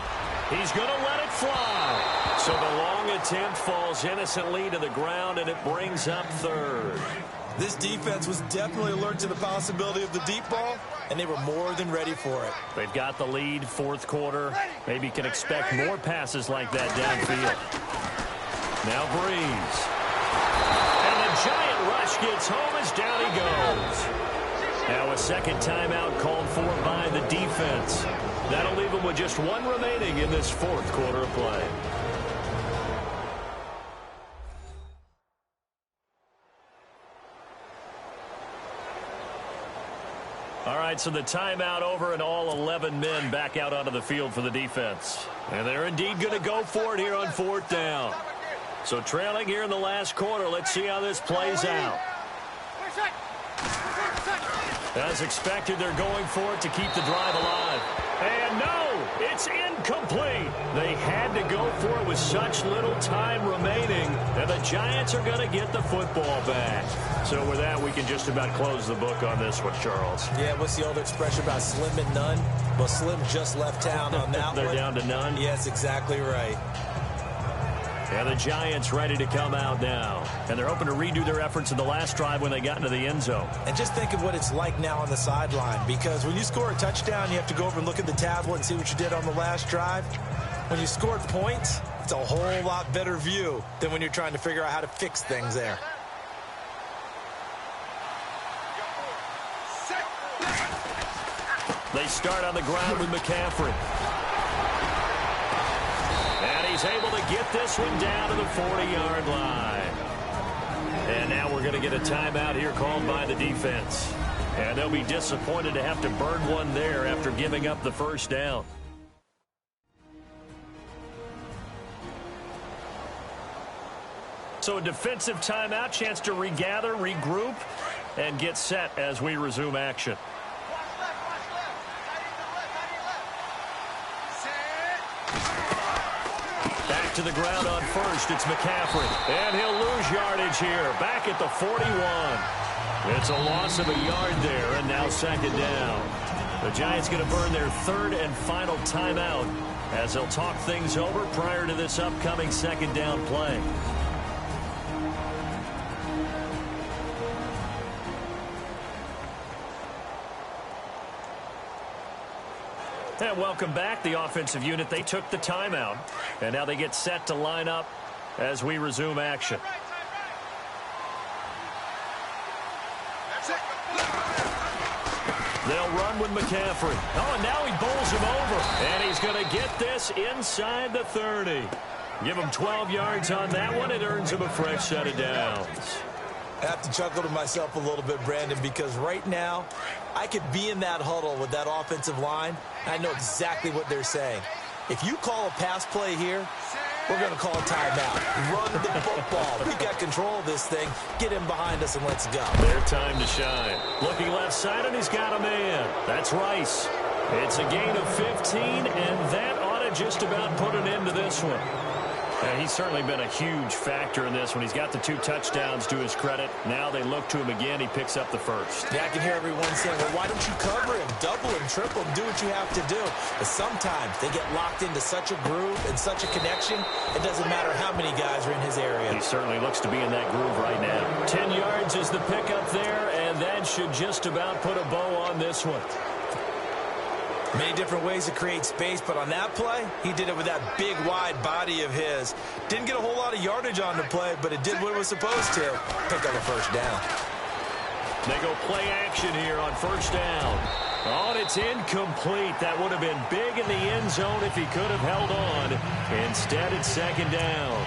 He's going to let it fly. So the long attempt falls innocently to the ground, and it brings up 3rd. This defense was definitely alert to the possibility of the deep ball, and they were more than ready for it. They've got the lead, 4th quarter. Maybe can expect more passes like that downfield. Now Breeze. And the giant rush gets home as down he goes. Now a second timeout called for by the defense. That'll leave them with just 1 remaining in this 4th quarter of play. All right, so the timeout over and all 11 men back out onto the field for the defense. And they're indeed going to go for it here on 4th down. So trailing here in the last quarter, let's see how this plays out. As expected, they're going for it to keep the drive alive. And no, it's incomplete. They had to go for it with such little time remaining, and the Giants are going to get the football back. So with that, we can just about close the book on this one, Charles. Yeah, what's the old expression about slim and none? Well, Slim just left town on that They're one. down to none? Yes, exactly right. And the Giants ready to come out now. And they're hoping to redo their efforts in the last drive when they got into the end zone. And just think of what it's like now on the sideline, because when you score a touchdown, you have to go over and look at the tablet and see what you did on the last drive. When you scored points, it's a whole lot better view than when you're trying to figure out how to fix things there. They start on the ground with McCaffrey. And he's able to get this one down to the 40-yard line. And now we're going to get a timeout here called by the defense. And they'll be disappointed to have to burn one there after giving up the first down. So a defensive timeout, chance to regather, regroup, and get set as we resume action. Back to the ground on first. It's McCaffrey. And he'll lose yardage here. Back at the 41. It's a loss of a yard there, and now second down. The Giants going to burn their third and final timeout as they'll talk things over prior to this upcoming second down play. And welcome back, the offensive unit. They took the timeout, and now they get set to line up as we resume action. They'll run with McCaffrey. Oh, and now he bowls him over. And he's going to get this inside the 30. Give him 12 yards on that one. It earns him a fresh set of downs. I have to chuckle to myself a little bit, Brandon, because right now I could be in that huddle with that offensive line. I know exactly what they're saying. If you call a pass play here, we're going to call a timeout. Run the football. We got control of this thing. Get him behind us and let's go. Their time to shine. Looking left side, and he's got a man. That's Rice. It's a gain of 15, and that ought to just about put an end to this one. And he's certainly been a huge factor in this one. He's got the 2 touchdowns to his credit. Now they look to him again. He picks up the first. Yeah, I can hear everyone saying, well, why don't you cover him, double him, triple him, do what you have to do. But sometimes they get locked into such a groove and such a connection, it doesn't matter how many guys are in his area. He certainly looks to be in that groove right now. 10 yards is the pickup there, and that should just about put a bow on this one. Many different ways to create space, but on that play, he did it with that big, wide body of his. Didn't get a whole lot of yardage on the play, but it did what it was supposed to. Pick up a first down. They go play action here on first down. Oh, and it's incomplete. That would have been big in the end zone if he could have held on. Instead, it's second down.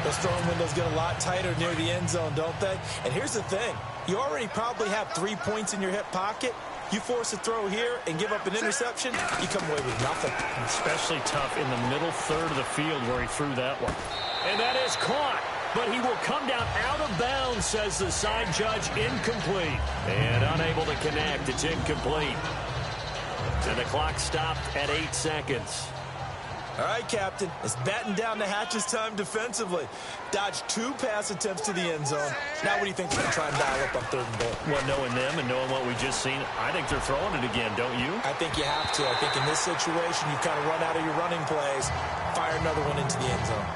Those throwing windows get a lot tighter near the end zone, don't they? And here's the thing. You already probably have 3 points in your hip pocket. You force a throw here and give up an interception, you come away with nothing. Especially tough in the middle third of the field where he threw that one. And that is caught. But he will come down out of bounds, says the side judge. Incomplete. And unable to connect. It's incomplete. And the clock stopped at 8 seconds. All right, Captain. It's batten down the hatches time defensively. Dodged 2 pass attempts to the end zone. Now what do you think they're going to try and dial up on third and goal? Well, knowing them and knowing what we just seen, I think they're throwing it again, don't you? I think you have to. I think in this situation, you kind of run out of your running plays, fire another one into the end zone.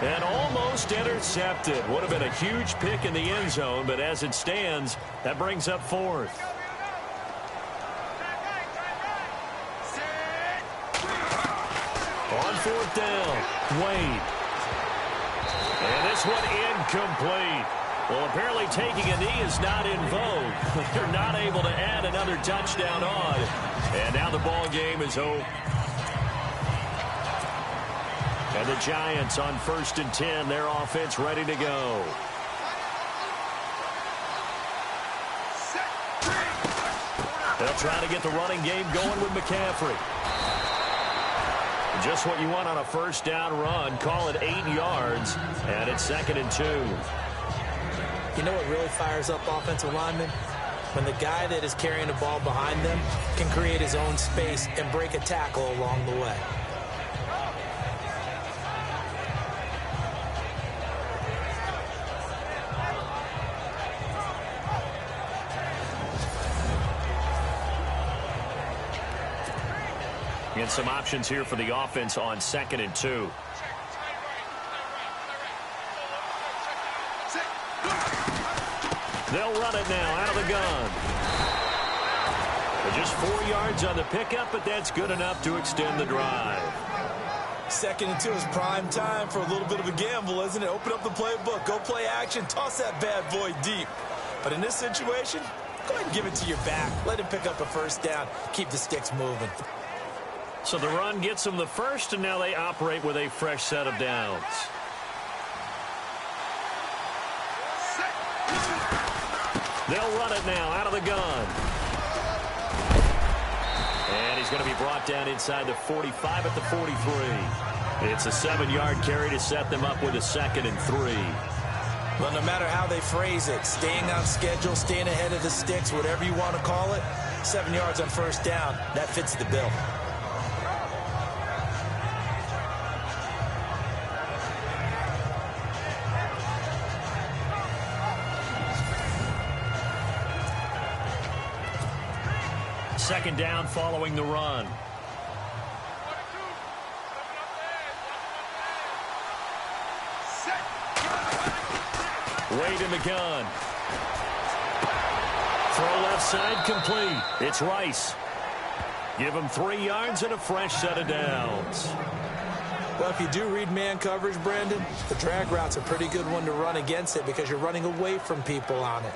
And almost intercepted. Would have been a huge pick in the end zone, but as it stands, that brings up fourth. On fourth down, Wade. And this one incomplete. Well, apparently taking a knee is not in vogue. They're not able to add another touchdown on. And now the ball game is over. And the Giants on 1st and 10, their offense ready to go. They'll try to get the running game going with McCaffrey. Just what you want on a first down run. Call it 8 yards, and it's 2nd and 2. You know what really fires up offensive linemen? When the guy that is carrying the ball behind them can create his own space and break a tackle along the way. And some options here for the offense on 2nd and 2. They'll run it now out of the gun. Just 4 yards on the pickup, but that's good enough to extend the drive. 2nd and 2 is prime time for a little bit of a gamble, isn't it? Open up the playbook, go play action, toss that bad boy deep. But in this situation, go ahead and give it to your back. Let him pick up a first down. Keep the sticks moving. So the run gets them the first, and now they operate with a fresh set of downs. They'll run it now out of the gun. And he's going to be brought down inside the 45 at the 43. It's a 7-yard carry to set them up with a 2nd and 3. Well, no matter how they phrase it, staying on schedule, staying ahead of the sticks, whatever you want to call it, 7 yards on first down, that fits the bill. Second down following the run. Wade in the gun. Throw left side complete. It's Rice. Give him 3 yards and a fresh set of downs. Well, if you do read man coverage, Brandon, the drag route's a pretty good one to run against it because you're running away from people on it.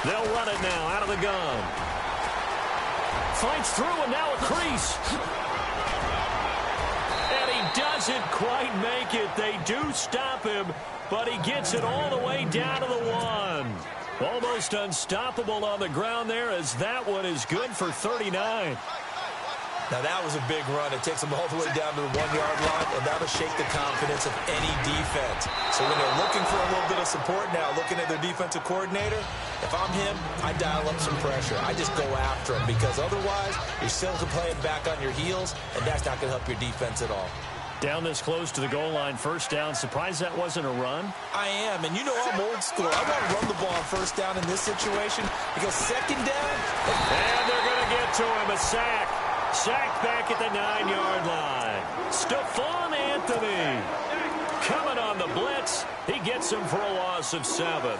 They'll run it now out of the gun. Fights through and now a crease. And he doesn't quite make it. They do stop him, but he gets it all the way down to the 1. Almost unstoppable on the ground there as that one is good for 39. Now, that was a big run. It takes them all the way down to the 1-yard line, and that'll shake the confidence of any defense. So when they're looking for a little bit of support now, looking at their defensive coordinator, if I'm him, I dial up some pressure. I just go after him because otherwise you're still playing back on your heels, and that's not going to help your defense at all. Down this close to the goal line, first down. Surprised that wasn't a run? I am, and you know I'm old school. I want to run the ball on first down in this situation because second down. And they're going to get to him, a sack. Sacked back at the 9-yard line. Stephon Anthony coming on the blitz. He gets him for a loss of 7.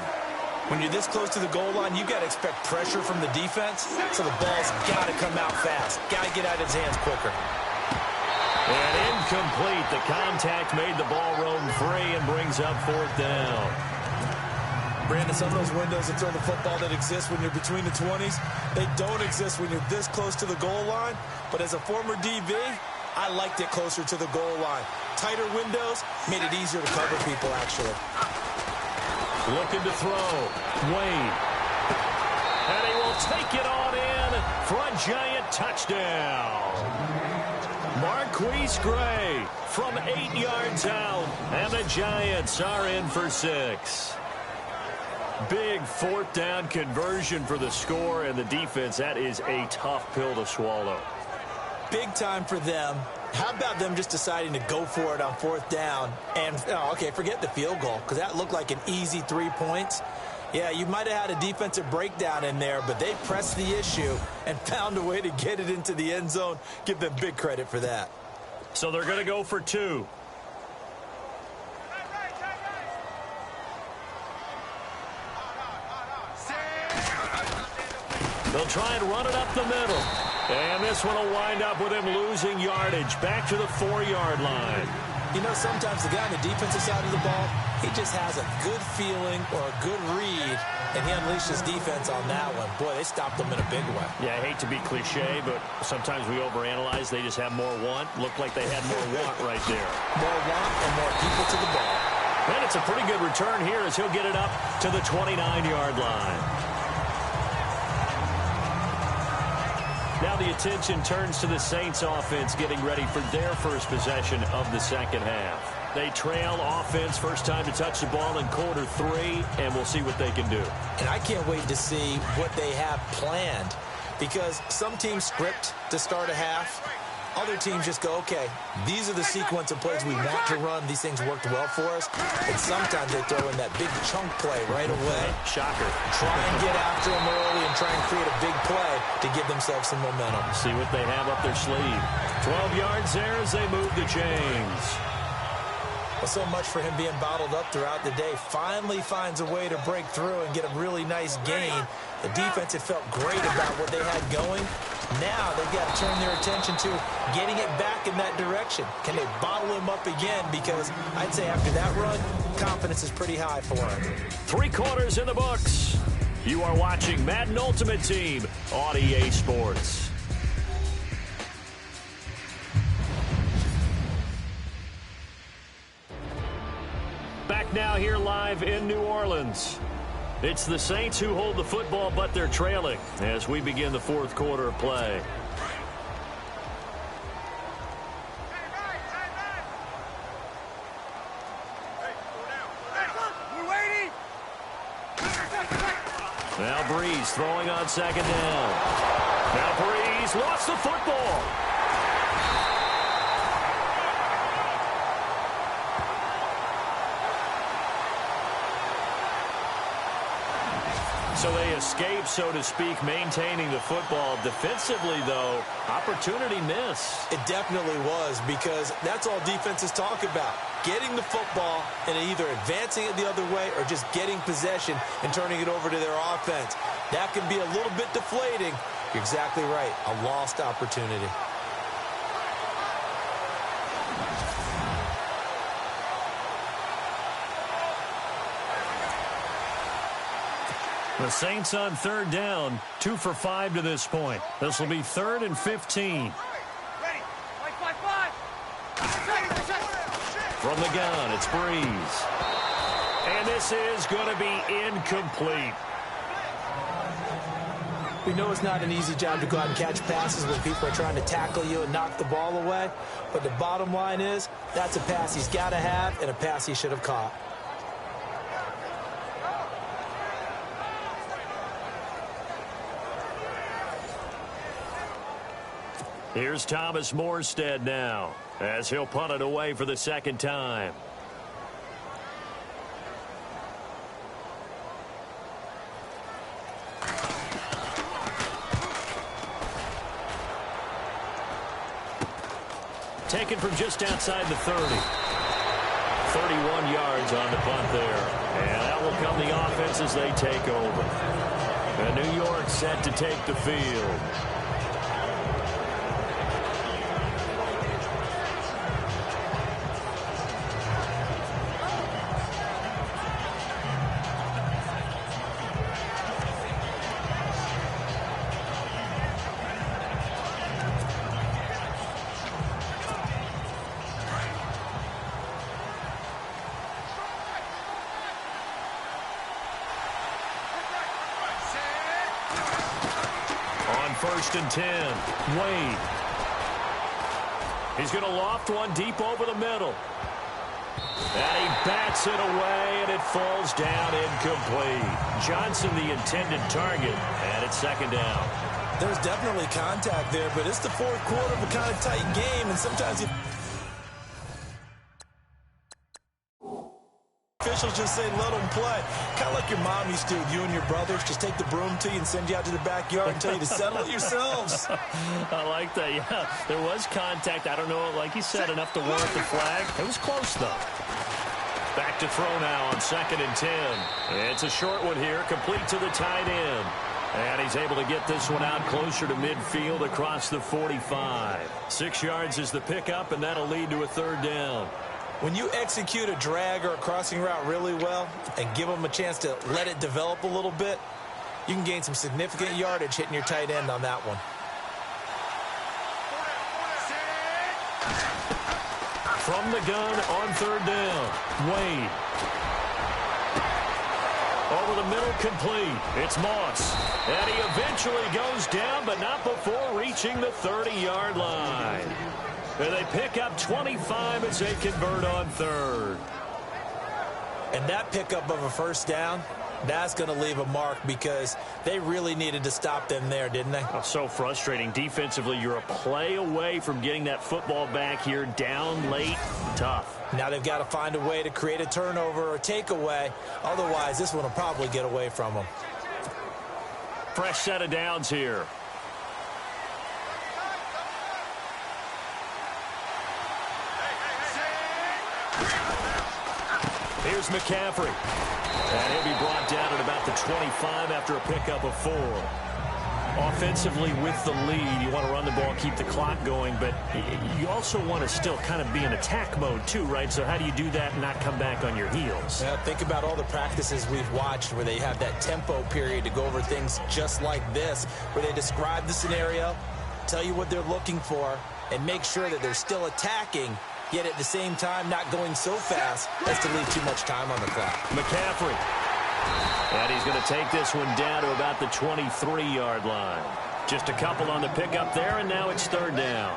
When you're this close to the goal line, you got to expect pressure from the defense, so the ball's got to come out fast. Got to get out of his hands quicker. And incomplete. The contact made the ball roam free and brings up 4th down. Brandon, some of those windows that throw the football that exist when you're between the 20s, they don't exist when you're this close to the goal line. But as a former DB, I liked it closer to the goal line. Tighter windows made it easier to cover people, actually. Looking to throw. Wade. And he will take it on in for a giant touchdown. Marquise Gray from 8 yards out. And the Giants are in for 6. Big 4th down conversion for the score, and the defense, that is a tough pill to swallow. Big time for them. How about them just deciding to go for it on 4th down? And, okay, forget the field goal, because that looked like an easy 3 points. Yeah, you might have had a defensive breakdown in there, but they pressed the issue and found a way to get it into the end zone. Give them big credit for that. So they're going to go for 2. They'll try and run it up the middle. And this one will wind up with him losing yardage back to the 4-yard line. You know, sometimes the guy on the defensive side of the ball, he just has a good feeling or a good read, and he unleashed his defense on that one. Boy, they stopped them in a big way. Yeah, I hate to be cliche, but sometimes we overanalyze. They just have more want. Looked like they had more want right there. More want and more people to the ball. And it's a pretty good return here as he'll get it up to the 29-yard line. Now the attention turns to the Saints offense getting ready for their first possession of the second half. They trail offense, first time to touch the ball in quarter 3, and we'll see what they can do. And I can't wait to see what they have planned, because some teams script to start a half. Other teams just go, okay, these are the sequence of plays we want to run. These things worked well for us. And sometimes they throw in that big chunk play right away. Shocker. Try and get after them early and try and create a big play to give themselves some momentum. See what they have up their sleeve. 12 yards there as they move the chains. Well, so much for him being bottled up throughout the day. Finally finds a way to break through and get a really nice gain. The defense had felt great about what they had going. Now they've got to turn their attention to getting it back in that direction. Can they bottle him up again? Because I'd say after that run, confidence is pretty high for him. 3 quarters in the books. You are watching Madden Ultimate Team on EA Sports. Back now here live in New Orleans. It's the Saints who hold the football, but they're trailing as we begin the 4th quarter of play. Now Breeze throwing on 2nd down. Now Breeze lost the football. So they escape, so to speak, maintaining the football. Defensively, though, opportunity miss. It definitely was, because that's all defenses talk about. Getting the football and either advancing it the other way or just getting possession and turning it over to their offense. That can be a little bit deflating. You're exactly right. A lost opportunity. The Saints on 3rd down, 2 for 5 to this point. This will be 3rd and 15. From the gun, it's Breeze. And this is going to be incomplete. We know it's not an easy job to go out and catch passes when people are trying to tackle you and knock the ball away. But the bottom line is, that's a pass he's got to have and a pass he should have caught. Here's Thomas Morstead now, as he'll punt it away for the 2nd time. Taken from just outside the 30. 31 yards on the punt there. And that will come the offense as they take over. And New York set to take the field. First and 10. Wade. He's going to loft one deep over the middle. And he bats it away, and it falls down incomplete. Johnson, the intended target, and it's 2nd down. There's definitely contact there, but it's the 4th quarter of a kind of tight game, and sometimes officials just say let them play. Kind of like your mom used to with you and your brothers. Just take the broom to you and send you out to the backyard and tell you to settle it yourselves. I like that, yeah. There was contact. I don't know, like you said, enough to warrant the flag. It was close, though. Back to throw now on 2nd and 10. It's a short one here, complete to the tight end. And he's able to get this one out closer to midfield across the 45. 6 yards is the pickup, and that'll lead to a 3rd down. When you execute a drag or a crossing route really well and give them a chance to let it develop a little bit, you can gain some significant yardage hitting your tight end on that one. From the gun on 3rd down, Wade. Over the middle, complete. It's Moss. And he eventually goes down, but not before reaching the 30-yard line. And they pick up 25 as they convert on 3rd. And that pickup of a 1st down, that's going to leave a mark because they really needed to stop them there, didn't they? Oh, so frustrating. Defensively, you're a play away from getting that football back here down late. Tough. Now they've got to find a way to create a turnover or takeaway. Otherwise, this one will probably get away from them. Fresh set of downs here. Here's McCaffrey. And he'll be brought down at about the 25 after a pickup of 4. Offensively with the lead, you want to run the ball, keep the clock going, but you also want to still kind of be in attack mode too, right? So how do you do that and not come back on your heels? Yeah, think about all the practices we've watched where they have that tempo period to go over things just like this, where they describe the scenario, tell you what they're looking for, and make sure that they're still attacking, yet at the same time not going so fast as to leave too much time on the clock. McCaffrey. And he's going to take this one down to about the 23-yard line. Just a couple on the pickup there, and now it's 3rd down.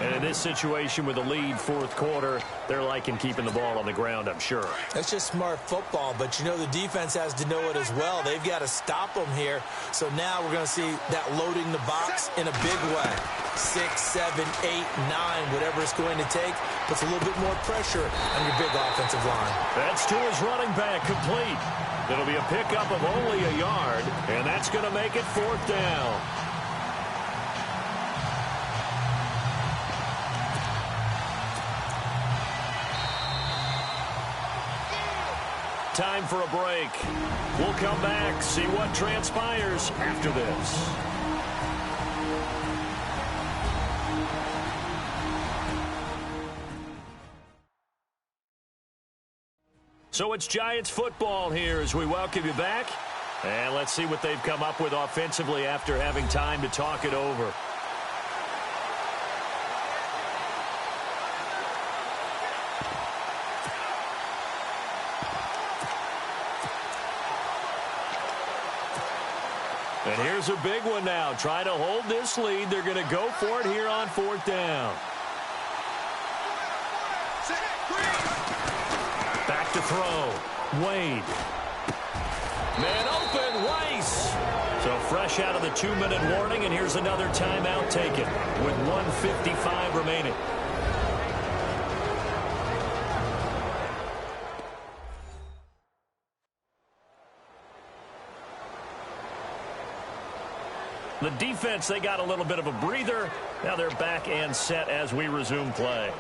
And in this situation with a lead 4th quarter, they're liking keeping the ball on the ground, I'm sure. That's just smart football, but you know the defense has to know it as well. They've got to stop them here. So now we're going to see that loading the box in a big way. 6, 7, 8, 9, whatever it's going to take, puts a little bit more pressure on your big offensive line. That's to his running back, complete. It'll be a pickup of only a yard, and that's going to make it 4th down. Time for a break. We'll come back, see what transpires after this. So it's Giants football here as we welcome you back. And let's see what they've come up with offensively after having time to talk it over. And here's a big one now. Trying to hold this lead. They're going to go for it here on 4th down. Back to throw. Wade. Man open. Weiss. So fresh out of the 2-minute warning, and here's another timeout taken with 1:55 remaining. The defense, they got a little bit of a breather. Now they're back and set as we resume play.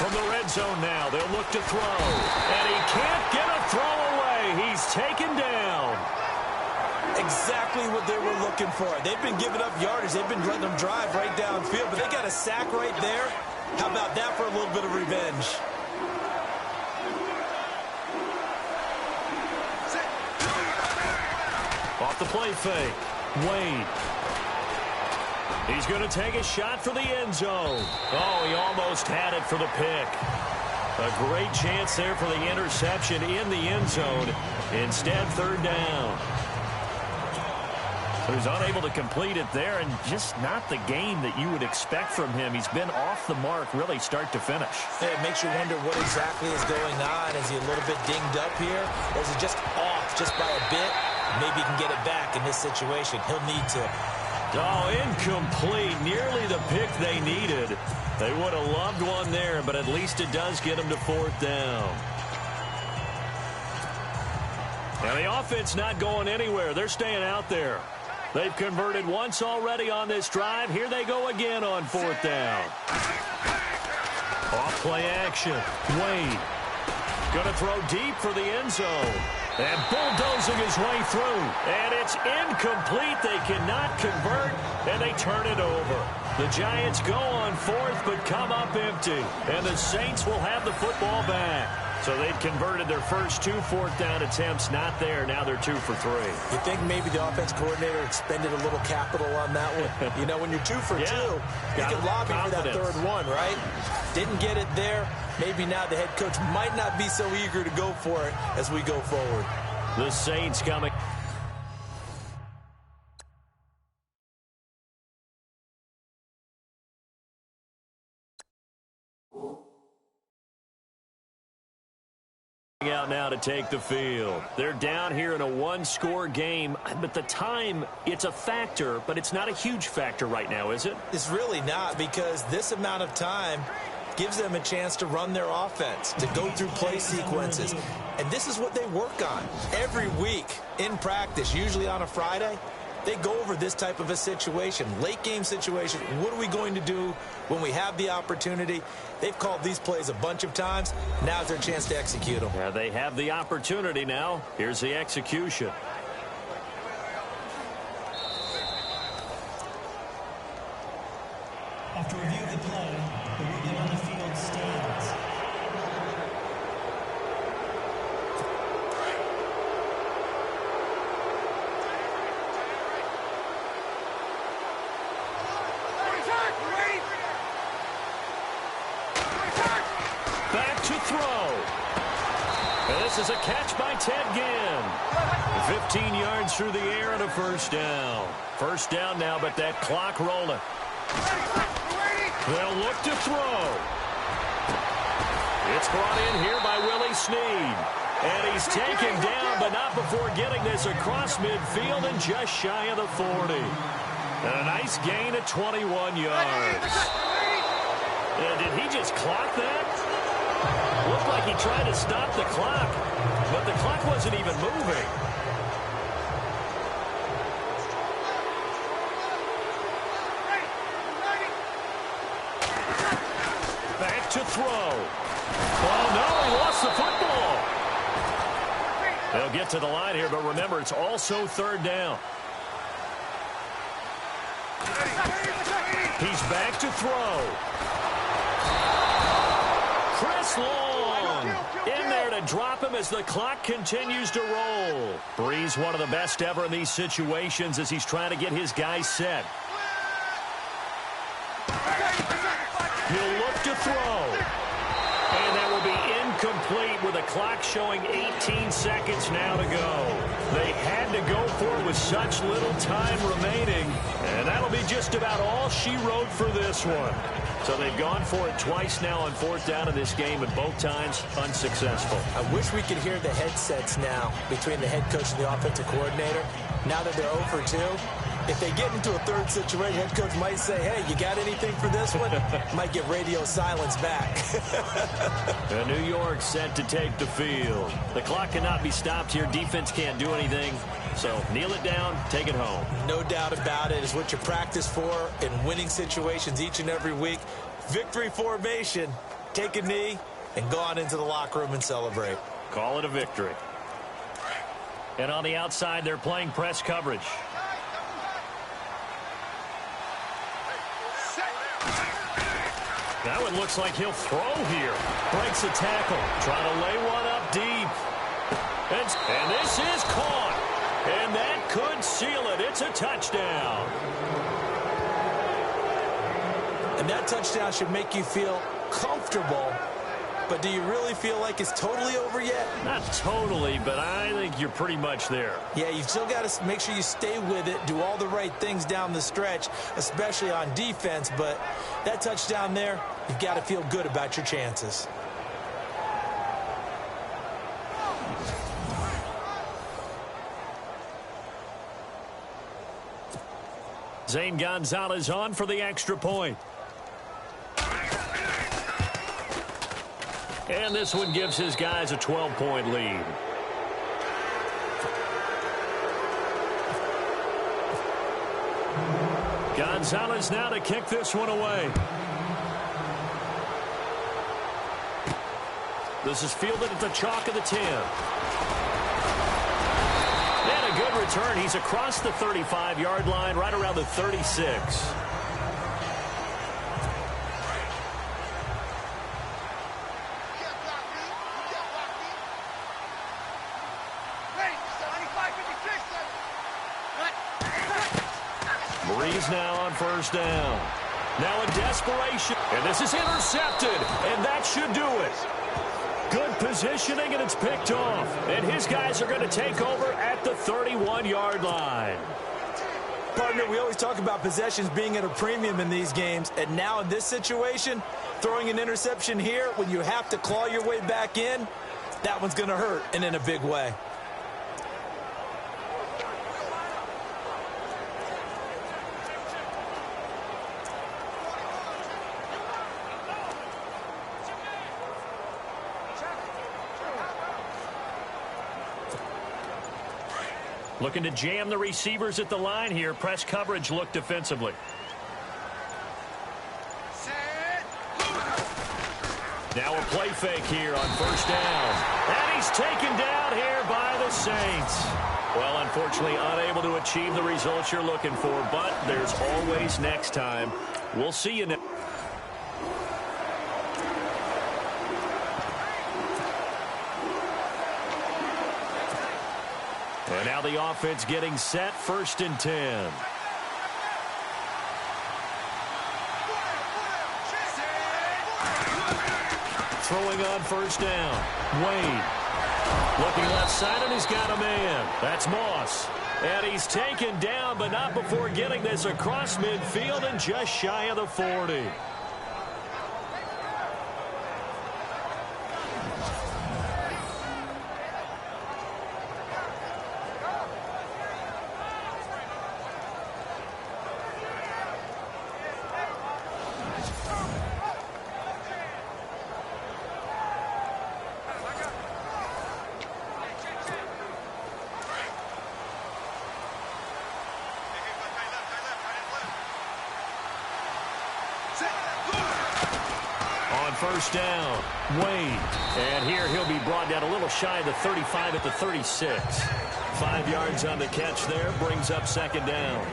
From the red zone now, they'll look to throw. And he can't get a throw away. He's taken down. Exactly what they were looking for. They've been giving up yardage. They've been letting them drive right downfield, but they got a sack right there. How about that for a little bit of revenge? Off the play fake. Wade. He's going to take a shot for the end zone. Oh, he almost had it for the pick. A great chance there for the interception in the end zone. Instead, 3rd down. So he's unable to complete it there, and just not the game that you would expect from him. He's been off the mark, really, start to finish. Yeah, it makes you wonder what exactly is going on. Is he a little bit dinged up here? Or is he just off just by a bit? Maybe he can get it back in this situation. He'll need to. Oh, incomplete. Nearly the pick they needed. They would have loved one there, but at least it does get them to 4th down. Now the offense not going anywhere. They're staying out there. They've converted once already on this drive. Here they go again on 4th down. Off play action. Wade. Going to throw deep for the end zone. And bulldozing his way through. And it's incomplete. They cannot convert, and they turn it over. The Giants go on 4th, but come up empty. And the Saints will have the football back. So they'd converted their first 2 4th down attempts. Not there. Now they're 2 for 3. You think maybe the offense coordinator expended a little capital on that one? You know, when you're 2 for 2, you can lobby for that 3rd one, right? Didn't get it there. Maybe now the head coach might not be so eager to go for it as we go forward. The Saints coming. out now to take the field. They're down here in a one-score game, but the time, it's a factor, but it's not a huge factor right now, is it? It's really not, because this amount of time gives them a chance to run their offense, to go through play sequences. And this is what they work on every week in practice, usually on a Friday. They go over this type of a situation, late game situation. What are we going to do when we have the opportunity? They've called these plays a bunch of times. Now's their chance to execute them. Yeah, they have the opportunity now. Here's the execution. After review of the play, the ruling on the field stands. Back to throw. And this is a catch by Ted Ginn. 15 yards through the air and a first down. First down now, but that clock rolling. They'll look to throw. It's brought in here by Willie Snead. And he's taken down, but not before getting this across midfield and just shy of the 40. And a nice gain of 21 yards. Did he just clock that? Looked like he tried to stop the clock, but the clock wasn't even moving. Back to throw. Oh, no, he lost the football. They'll get to the line here, but remember, it's also third down. He's back to throw. Chris Long in there to drop him as the clock continues to roll. Breeze, one of the best ever in these situations as he's trying to get his guys set. He'll look to throw. And that will be incomplete with the clock showing 18 seconds now to go. They had to go for it with such little time remaining. And that'll be just about all she wrote for this one. So they've gone for it twice now on fourth down in this game, and both times unsuccessful. I wish we could hear the headsets now between the head coach and the offensive coordinator. Now that they're 0 for 2, if they get into a third situation, head coach might say, hey, you got anything for this one? Might get radio silence back. New York set to take the field. The clock cannot be stopped here. Defense can't do anything. So kneel it down, take it home. No doubt about it. It's what you practice for in winning situations each and every week. Victory formation. Take a knee and go on into the locker room and celebrate. Call it a victory. And on the outside, they're playing press coverage. That one looks like he'll throw here. Breaks a tackle. Trying to lay one up deep. And this is caught. And that could seal it. It's a touchdown. And that touchdown should make you feel comfortable. But do you really feel like it's totally over yet? Not totally, but I think you're pretty much there. Yeah, you've still got to make sure you stay with it, do all the right things down the stretch, especially on defense. But that touchdown there, you've got to feel good about your chances. Zane Gonzalez on for the extra point. And this one gives his guys a 12-point lead. Gonzalez now to kick this one away. This is fielded at the chalk of the 10. And a good return. He's across the 35-yard line, right around the 36. Breeze now on first down. Now in desperation. And this is intercepted. And that should do it. Good positioning, and it's picked off. And his guys are going to take over at the 31-yard line. Partner, we always talk about possessions being at a premium in these games. And now in this situation, throwing an interception here when you have to claw your way back in, that one's going to hurt, and in a big way. Looking to jam the receivers at the line here. Press coverage look defensively. Now a play fake here on first down. And he's taken down here by the Saints. Well, unfortunately, unable to achieve the results you're looking for, but there's always next time. We'll see you next. And now the offense getting set, 1st and 10. Throwing on first down. Wade. Looking left side, and he's got a man. That's Moss. And he's taken down, but not before getting this across midfield and just shy of the 40. First down, Wade. And here he'll be brought down a little shy of the 35 at the 36. 5 yards on the catch there, brings up 2nd down.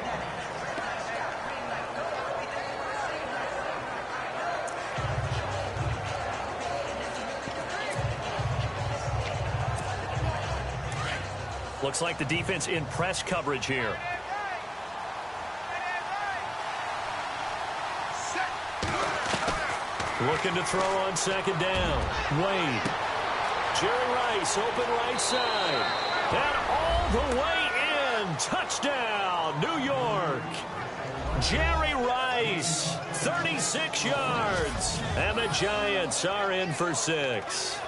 Looks like the defense in press coverage here. Looking to throw on 2nd down. Wade. Jerry Rice, open right side. And all the way in. Touchdown, New York. Jerry Rice, 36 yards. And the Giants are in for 6.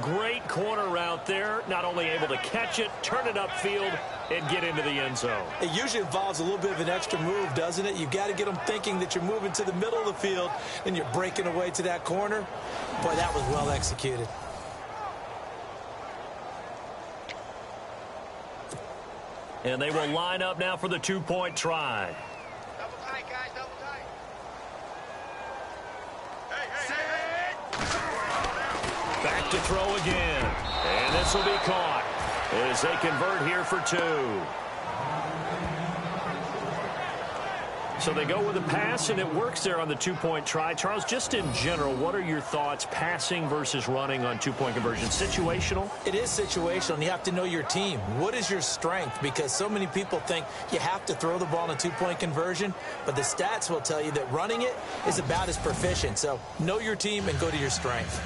Great corner route there. Not only able to catch it, turn it upfield, and get into the end zone. It usually involves a little bit of an extra move, doesn't it? You've got to get them thinking that you're moving to the middle of the field and you're breaking away to that corner. Boy, that was well executed. And they will line up now for the 2-point try. Double tight, guys, double tight. Back to throw again. And this will be caught as they convert here for 2. So they go with a pass, and it works there on the 2-point try. Charles, just in general, what are your thoughts passing versus running on 2-point conversion? Situational? It is situational, and you have to know your team. What is your strength? Because so many people think you have to throw the ball in a 2-point conversion, but the stats will tell you that running it is about as proficient. So know your team and go to your strength.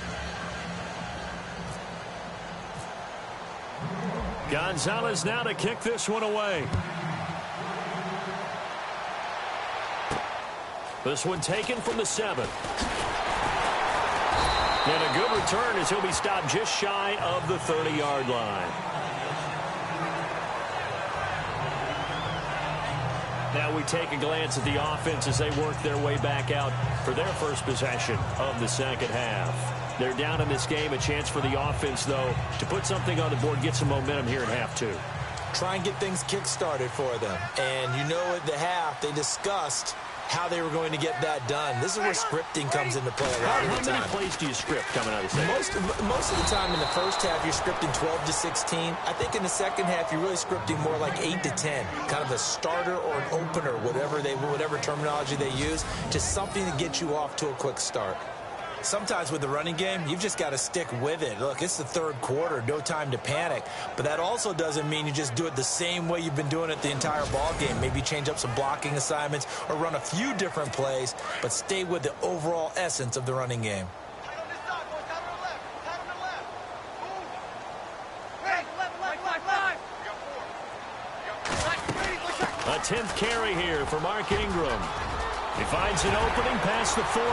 Gonzalez now to kick this one away. This one taken from the 7. And a good return as he'll be stopped just shy of the 30-yard line. Now we take a glance at the offense as they work their way back out for their first possession of the second half. They're down in this game. A chance for the offense, though, to put something on the board, get some momentum here in half 2. Try and get things kick-started for them. And you know at the half they discussed how they were going to get that done. This is where scripting comes into play a lot of the time. How many plays do you script coming out of the second? Most of the time in the first half, you're scripting 12 to 16. I think in the second half, you're really scripting more like 8 to 10, kind of a starter or an opener, whatever terminology they use, just something to get you off to a quick start. Sometimes with the running game, you've just got to stick with it. Look, it's the third quarter, no time to panic. But that also doesn't mean you just do it the same way you've been doing it the entire ball game. Maybe change up some blocking assignments or run a few different plays, but stay with the overall essence of the running game. Tight on this side, boys. Tight on the left. Tight on the left. Move. Hey, left. We got 4. A 10th carry here for Mark Ingram. He finds an opening past the 40.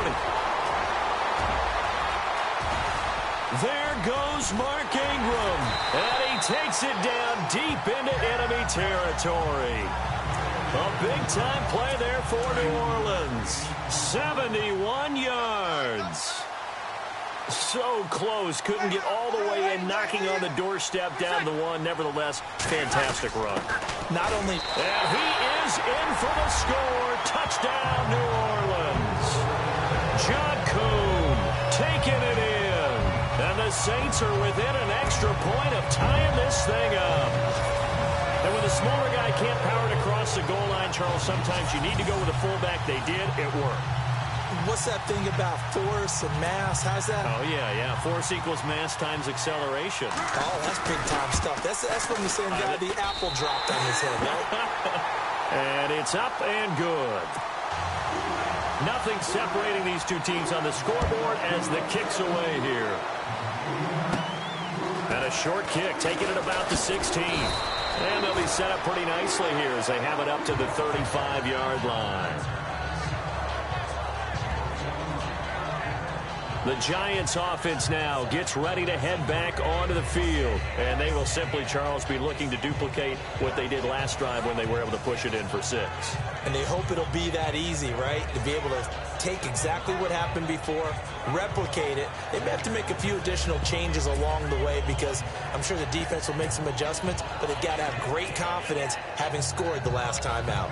There goes Mark Ingram. And he takes it down deep into enemy territory. A big-time play there for New Orleans. 71 yards. So close. Couldn't get all the way in, knocking on the doorstep down the one. Nevertheless, fantastic run. Not only... And he is in for the score. Touchdown, New Orleans. John Kuhn taking it in. And the Saints are within an extra point of tying this thing up. And when the smaller guy can't power it across the goal line, Charles, sometimes you need to go with a fullback. They did. It worked. What's that thing about force and mass? How's that? Oh, yeah. Force equals mass times acceleration. Oh, that's big-time stuff. That's from the same guy the apple dropped on his head, right? And it's up and good. Nothing separating these two teams on the scoreboard as the kick's away here. And a short kick, taking it about the 16. And they'll be set up pretty nicely here as they have it up to the 35-yard line. The Giants offense now gets ready to head back onto the field. And they will simply, Charles, be looking to duplicate what they did last drive when they were able to push it in for 6. And they hope it'll be that easy, right? To be able to take exactly what happened before, replicate it. They may have to make a few additional changes along the way because I'm sure the defense will make some adjustments, but they've got to have great confidence having scored the last time out.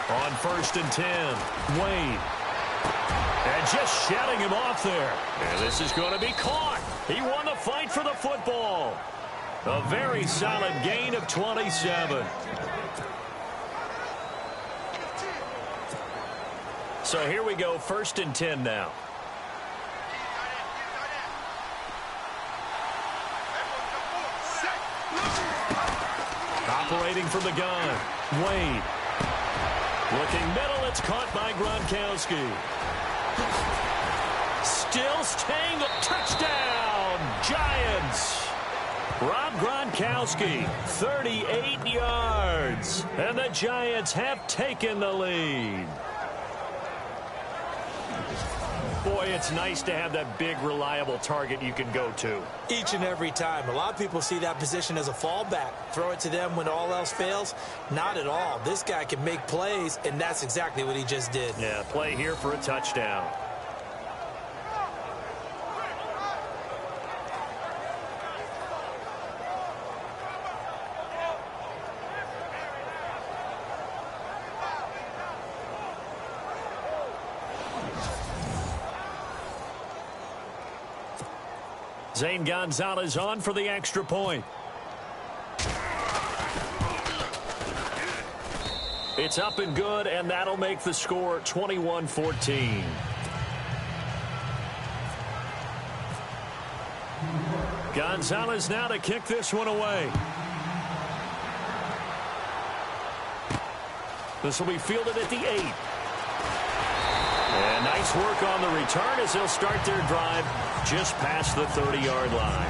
On 1st and 10, Wade. And just shouting him off there. And this is going to be caught. He won the fight for the football. A very solid gain of 27. So here we go, 1st and 10 now. Operating from the gun, Wade. Looking middle, it's caught by Gronkowski. Still staying, touchdown, Giants. Rob Gronkowski, 38 yards. And the Giants have taken the lead. Boy, it's nice to have that big, reliable target you can go to. Each and every time. A lot of people see that position as a fallback. Throw it to them when all else fails. Not at all. This guy can make plays, and that's exactly what he just did. Yeah, play here for a touchdown. Zane Gonzalez on for the extra point. It's up and good, and that'll make the score 21-14. Gonzalez now to kick this one away. This will be fielded at the 8. And nice work on the return as they'll start their drive just past the 30-yard line.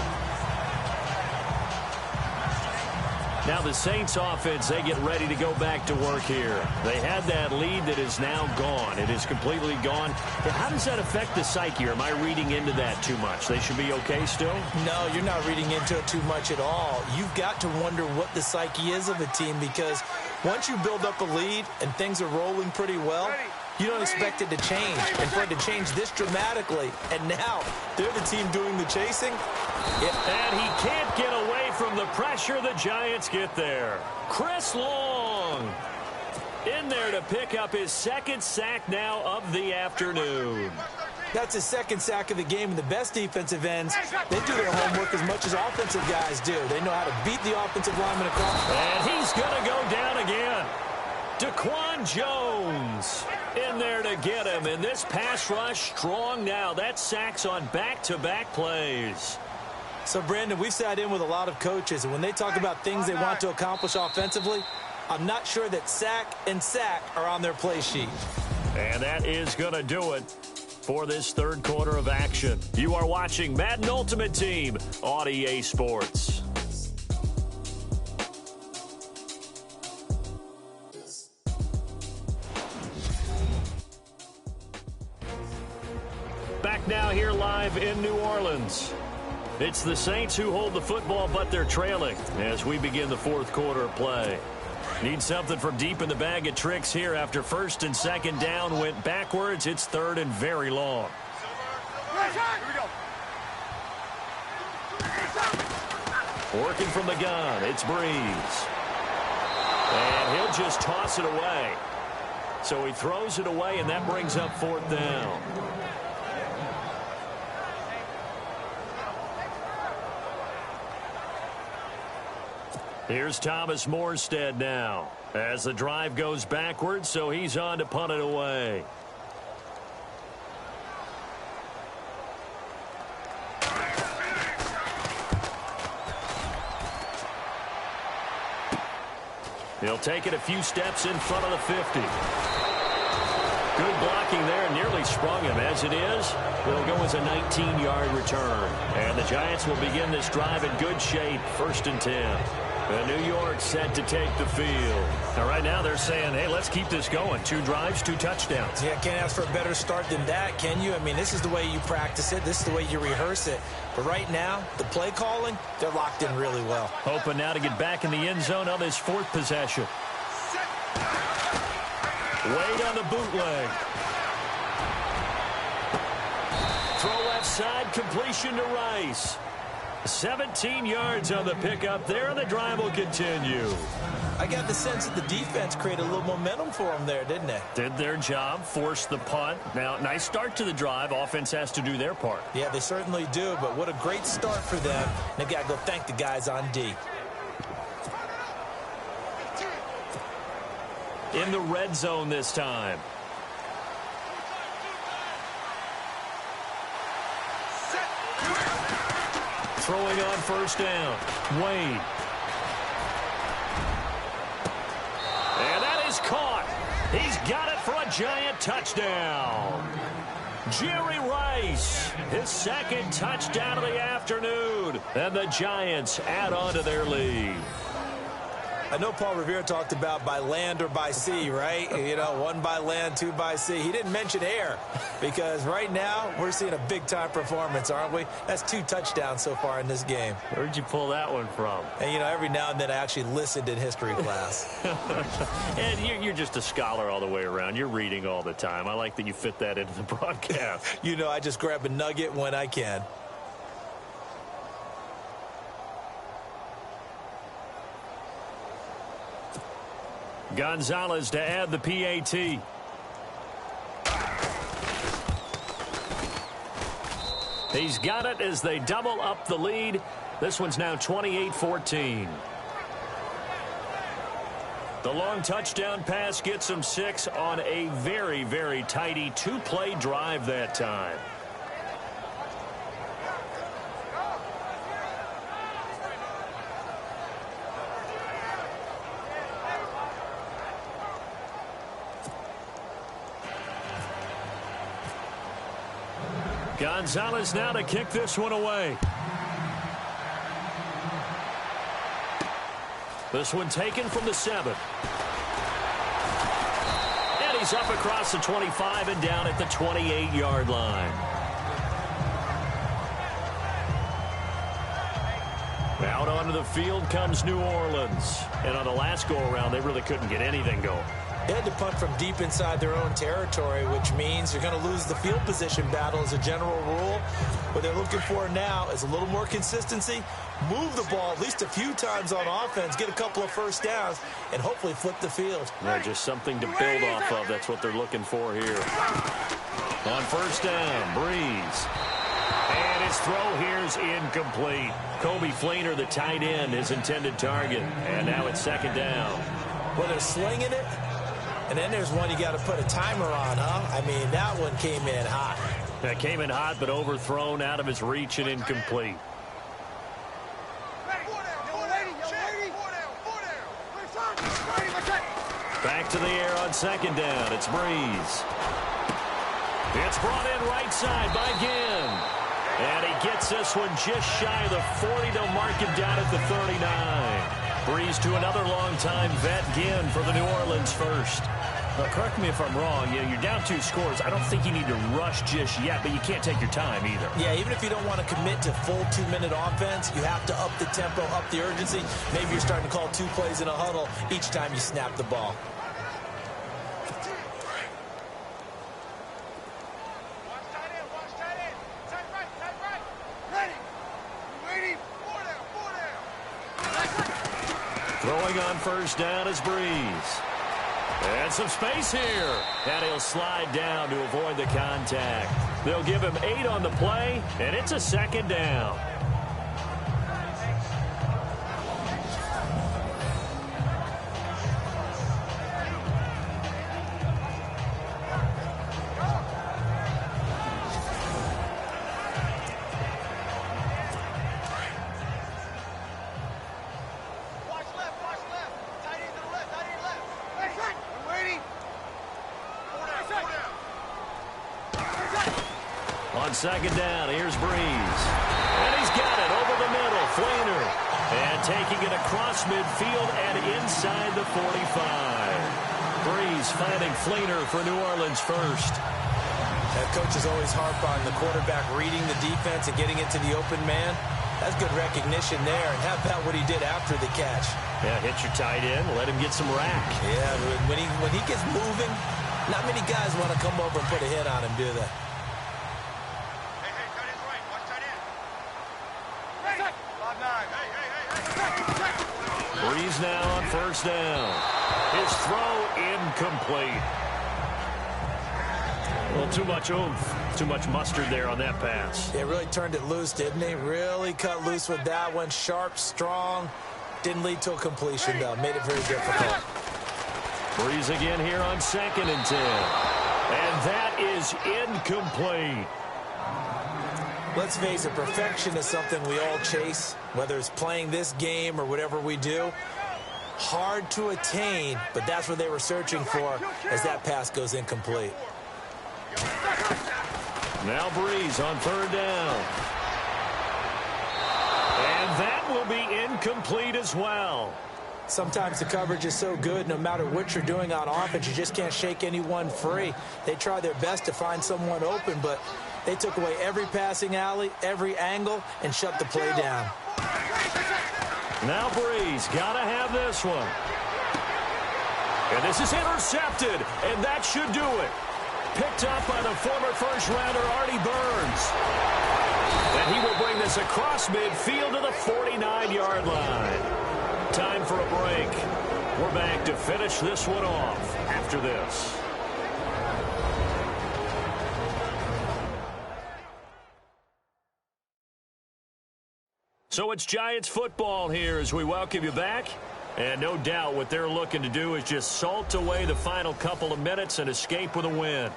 Now the Saints offense, they get ready to go back to work here. They had that lead that is now gone. It is completely gone. How does that affect the psyche? Or am I reading into that too much? They should be okay still? No, you're not reading into it too much at all. You've got to wonder what the psyche is of a team because once you build up a lead and things are rolling pretty well, you don't expect it to change. And for it to change this dramatically, and now they're the team doing the chasing. And he can't get away from the pressure. The Giants get there. Chris Long in there to pick up his 2nd sack now of the afternoon. That's his 2nd sack of the game, and the best defensive ends, they do their homework as much as offensive guys do. They know how to beat the offensive lineman across. And he's going to go down again. Daquan Jones in there to get him. And this pass rush strong now. That sacks on back-to-back plays. So, Brandon, we've sat in with a lot of coaches, and when they talk about things they want to accomplish offensively, I'm not sure that sack and sack are on their play sheet. And that is going to do it for this 3rd quarter of action. You are watching Madden Ultimate Team on EA Sports. drive in New Orleans. It's the Saints who hold the football, but they're trailing as we begin the fourth quarter of play. Need something from deep in the bag of tricks here after first and second down went backwards. It's third and very long. Working from the gun, it's Breeze. And he'll just toss it away. So he throws it away, and that brings up fourth down. Here's Thomas Morstead now as the drive goes backwards, so he's on to punt it away. He'll take it a few steps in front of the 50. Good blocking there, nearly sprung him. As it is, it'll go as a 19-yard return. And the Giants will begin this drive in good shape, 1st and 10. And New York set to take the field. Now, right now, they're saying, hey, let's keep this going. 2 drives, 2 touchdowns. Yeah, can't ask for a better start than that, can you? I mean, this is the way you practice it. This is the way you rehearse it. But right now, the play calling, they're locked in really well. Hoping now to get back in the end zone on this 4th possession. Wade on the bootleg. Throw left side, completion to Rice. 17 yards on the pickup there, and the drive will continue. I got the sense that the defense created a little momentum for them there, didn't they? Did their job, forced the punt. Now, nice start to the drive. Offense has to do their part. Yeah, they certainly do, but what a great start for them. They've got to go thank the guys on D. In the red zone this time. Throwing on first down. Wade. And that is caught. He's got it for a Giant touchdown. Jerry Rice, his 2nd touchdown of the afternoon. And the Giants add on to their lead. I know Paul Revere talked about by land or by sea, right? You know, 1 by land, 2 by sea. He didn't mention air because right now we're seeing a big-time performance, aren't we? That's 2 touchdowns so far in this game. Where'd you pull that one from? And, you know, every now and then I actually listened in history class. And you're just a scholar all the way around. You're reading all the time. I like that you fit that into the broadcast. You know, I just grab a nugget when I can. Gonzalez to add the PAT. He's got it as they double up the lead. This one's now 28-14. The long touchdown pass gets them 6 on a very, very tidy 2-play drive that time. Gonzalez now to kick this one away. This one taken from the 7. And he's up across the 25 and down at the 28-yard line. Out onto the field comes New Orleans. And on the last go-around, they really couldn't get anything going. They had to punt from deep inside their own territory, which means you're going to lose the field position battle as a general rule. What they're looking for now is a little more consistency, move the ball at least a few times on offense, get a couple of first downs, and hopefully flip the field. Yeah, just something to build off of. That's what they're looking for here. On first down, Breeze. And his throw here's incomplete. Kobe Fleener, the tight end, his intended target. And now it's 2nd down. Well, they're slinging it. And then there's one you got to put a timer on, huh? I mean, that one came in hot. That came in hot, but overthrown out of his reach and incomplete. Back to the air on 2nd down. It's Breeze. It's brought in right side by Ginn. And he gets this one just shy of the 40. They'll mark him down at the 39. Breeze to another long-time vet, Ginn, for the New Orleans first. Well, correct me if I'm wrong. You know, you're down 2 scores. I don't think you need to rush just yet, but you can't take your time either. Yeah, even if you don't want to commit to full 2-minute offense, you have to up the tempo, up the urgency. Maybe you're starting to call 2 plays in a huddle each time you snap the ball. Throwing on first down is Breeze. And some space here. And he'll slide down to avoid the contact. They'll give him 8 on the play, and it's a 2nd down. On 2nd down, here's Breeze. And he's got it over the middle. Fleener. And taking it across midfield and inside the 45. Breeze finding Fleener for New Orleans first. That coach is always harp on the quarterback reading the defense and getting into the open man. That's good recognition there. And how about what he did after the catch? Yeah, hit your tight end, let him get some rack. Yeah, when he gets moving, not many guys want to come over and put a hit on him, do they? Breeze now on first down. His throw incomplete. Well, too much oomph, too much mustard there on that pass. It really turned it loose, didn't he? Really cut loose with that one. Sharp, strong. Didn't lead to a completion, though. Made it very difficult. Breeze again here on 2nd and 10. And that is incomplete. Let's face it, perfection is something we all chase, whether it's playing this game or whatever we do. Hard to attain, but that's what they were searching for as that pass goes incomplete. Now Breeze on 3rd down. And that will be incomplete as well. Sometimes the coverage is so good, no matter what you're doing on offense, you just can't shake anyone free. They try their best to find someone open, but they took away every passing alley, every angle, and shut the play down. Now Breeze, gotta have this one. And this is intercepted, and that should do it. Picked up by the former first-rounder Artie Burns. And he will bring this across midfield to the 49-yard line. Time for a break. We're back to finish this one off after this. So it's Giants football here as we welcome you back. And no doubt what they're looking to do is just salt away the final couple of minutes and escape with a win.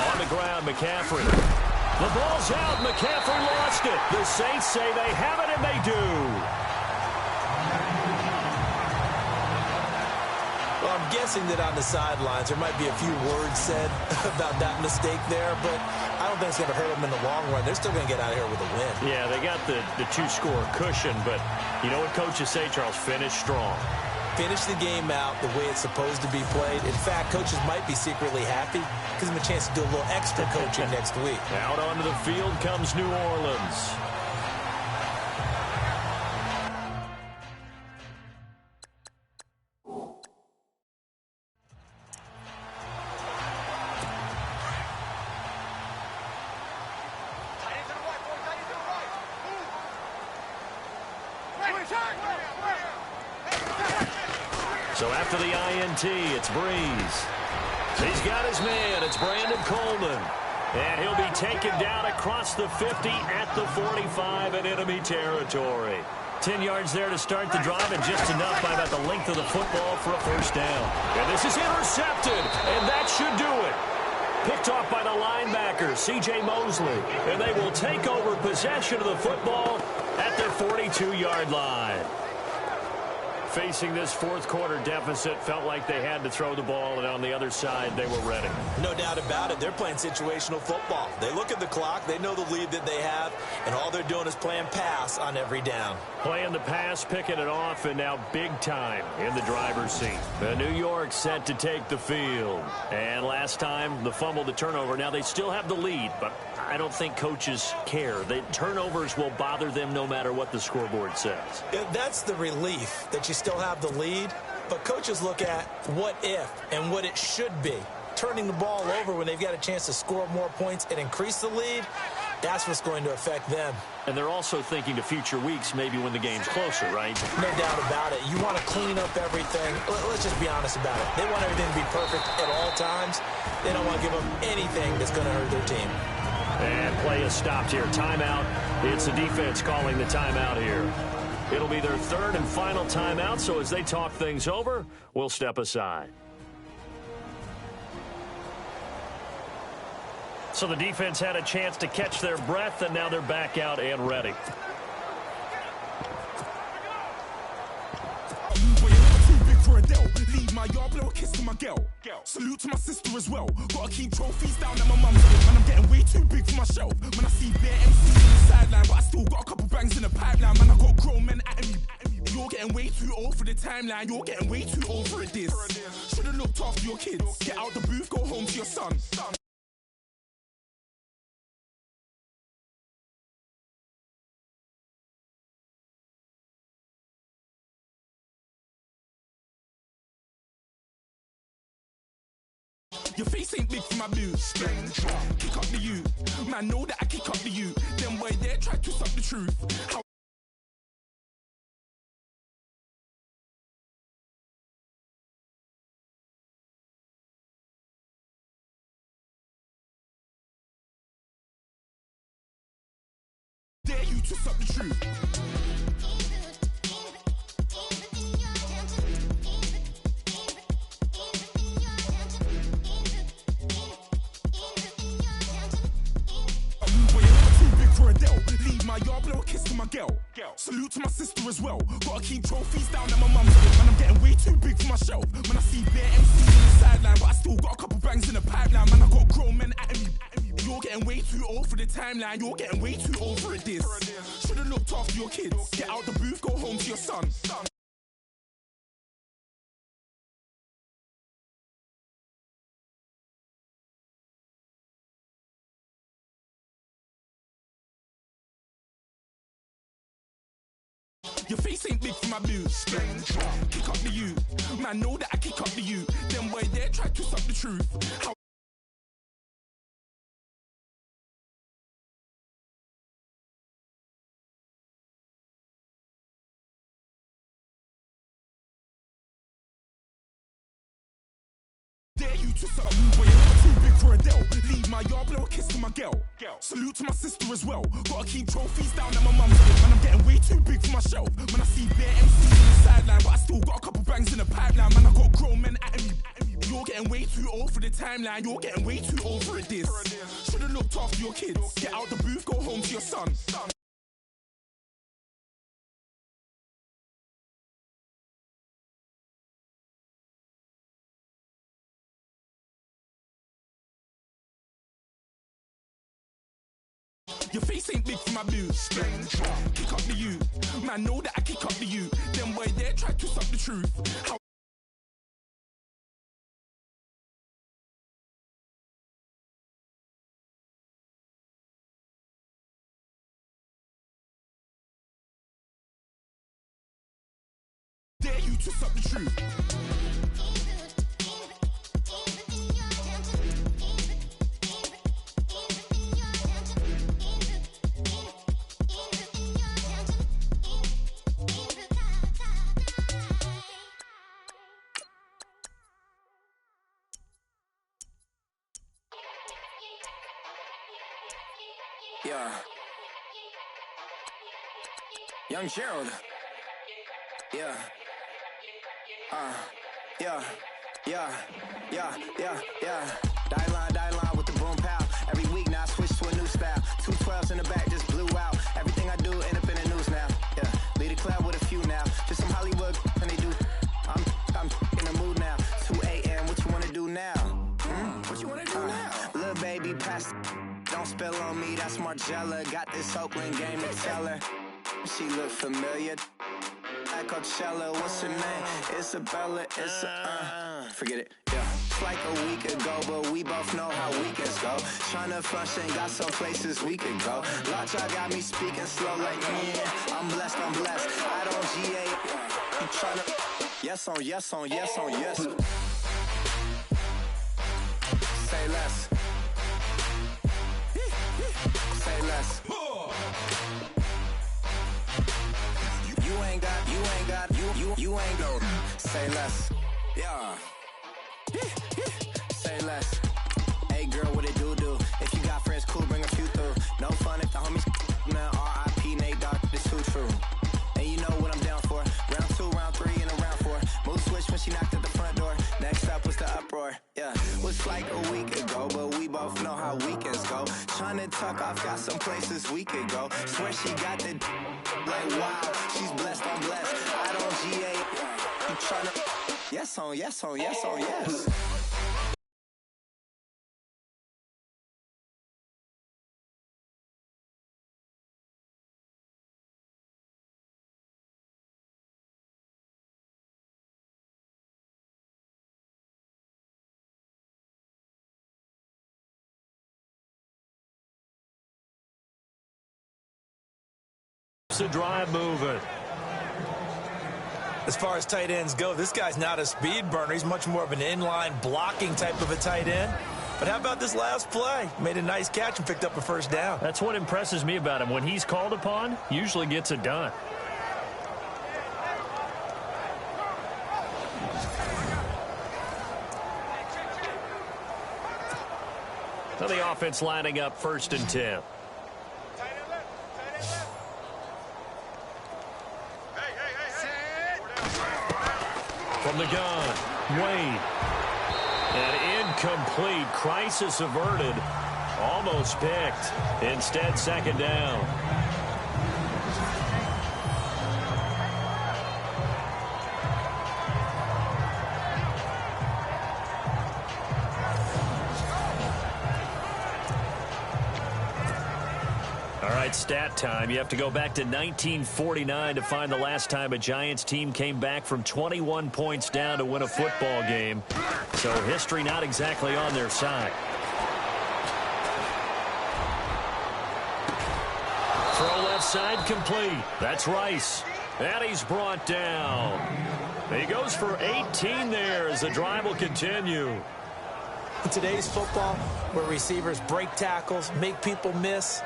On the ground, McCaffrey. The ball's out. McCaffrey lost it. The Saints say they have it, and they do. Well, I'm guessing that on the sidelines there might be a few words said about that mistake there, but I don't think it's going to hurt them in the long run. They're still going to get out of here with a win. Yeah, they got the 2-score cushion, but you know what coaches say, Charles? Finish strong. Finish the game out the way it's supposed to be played. In fact, coaches might be secretly happy. Gives them a chance to do a little extra coaching next week. Out onto the field comes New Orleans. So after the INT, it's Breeze. He's got his man. It's Brandon Coleman. And he'll be taken down across the 50 at the 45 in enemy territory. 10 yards there to start the drive, and just enough by about the length of the football for a first down. And this is intercepted, and that should do it. Picked off by the linebacker, C.J. Mosley. And they will take over possession of the football at their 42-yard line. facing this fourth quarter deficit, felt like they had to throw the ball, and on the other side, they were ready. No doubt about it. They're playing situational football. They look at the clock, they know the lead that they have, and all they're doing is playing pass on every down. Playing the pass, picking it off, and now big time in the driver's seat. New York set to take the field. And last time, the fumble, the turnover. Now they still have the lead, but I don't think coaches care. The turnovers will bother them no matter what the scoreboard says. That's the relief that you still have the lead, but coaches look at what if and what it should be. Turning the ball over when they've got a chance to score more points and increase the lead, that's what's going to affect them. And they're also thinking to future weeks, maybe when the game's closer, right? No doubt about it. You want to clean up everything. Let's just be honest about it. They want everything to be perfect at all times. They don't want to give up anything that's going to hurt their team. And play is stopped here. Timeout. It's the defense calling the timeout here. It'll be their third and final timeout, so as they talk things over, we'll step aside. So the defense had a chance to catch their breath, and now they're back out and ready. Leave my yard, blow a kiss to my girl. Salute to my sister as well. Gotta keep trophies down at my mum's. Man, I'm getting way too big for my shelf. Man, I see bare MCs on the sideline, but I still got a couple bangs in the pipeline. Man, I got grown men at me. You're getting way too old for the timeline. You're getting way too old for this. Should've looked after your kids. Get out the booth, go home to your son. Your face ain't big for my boots. Kick up the you. Man, know that I kick up the you. Them boy there try to suck the truth. How dare you to suck the truth? Leave my yard, blow a kiss to my girl. Salute to my sister as well. Gotta keep trophies down at my mum's. Man, I'm getting way too big for my shelf. Man, I see bare MCs on the sideline, but I still got a couple bangs in the pipeline. Man, I got grown men at me. You're getting way too old for the timeline. You're getting way too old for this. Should've looked after your kids. Get out the booth, go home to your son. Your face ain't big for my boots. Kick up the you. Man, know that I kick up the you. Them boy there try to suck the truth. How dare you to suck boy, you're too big for Adele. Leave my yard, blow a kiss to my girl. Salute to my sister as well. Gotta keep trophies down at my mum's. Man, I'm getting way too big for my shelf. Man, I see bare MCs on the sideline, but I still got a couple bangs in the pipeline. Man, I got grown men at me. You're getting way too old for the timeline. You're getting way too old for this. Should've looked after your kids. Get out the booth, go home to your son. Your face ain't big for my boots. Kick up the you. Man, know that I kick up the you. Them boy there try to suck the truth. How dare you to suck the truth? Yeah. Young Gerald. Yeah. Yeah. Die line with the boom pow. Every week now I switch to a new style. 212's in the back just blew out. Everything I do end up in the news now. Yeah. Lead a club with a few now. Just some Hollywood and they do spill on me, that's Margella. Got this Oakland game to tell her. She look familiar. At Coachella, what's her name? Isabella, forget it, yeah. It's like a week ago, but we both know how weekends go. Tryna function, got some places we could go. Lockjaw got me speaking slow like, yeah, I'm blessed, I don't GA. You tryna, yes on, yes on, yes on, yes. Say less. Say less. You ain't got, say less. Yeah. Say less. Hey girl, what it do? If you got friends, cool, bring a few through. No fun if the homies, man, R.I.P. Nate Dogg, this too true. And you know what I'm down for. Round 2, round 3, and a round 4. Mood switch when she knocked at the front door. Next up was the uproar. Yeah, was like a week ago, but we both know how weekends go. Tryna tuck off, got some places we could go. Swear she got the like wow, she's blessed, I'm blessed. I don't GA. You tryna, yes on, yes on, yes on, yes. A drive moving. As far as tight ends go, this guy's not a speed burner. He's much more of an inline blocking type of a tight end. But how about this last play? Made a nice catch and picked up a first down. That's what impresses me about him. When he's called upon, usually gets it done. So the offense lining up 1st and 10. From the gun, Wade. And incomplete. Crisis averted. Almost picked. Instead, 2nd down. All right, stat time. You have to go back to 1949 to find the last time a Giants team came back from 21 points down to win a football game. So history not exactly on their side. Throw left side complete. That's Rice. And he's brought down. He goes for 18 there as the drive will continue. In today's football, where receivers break tackles, make people miss,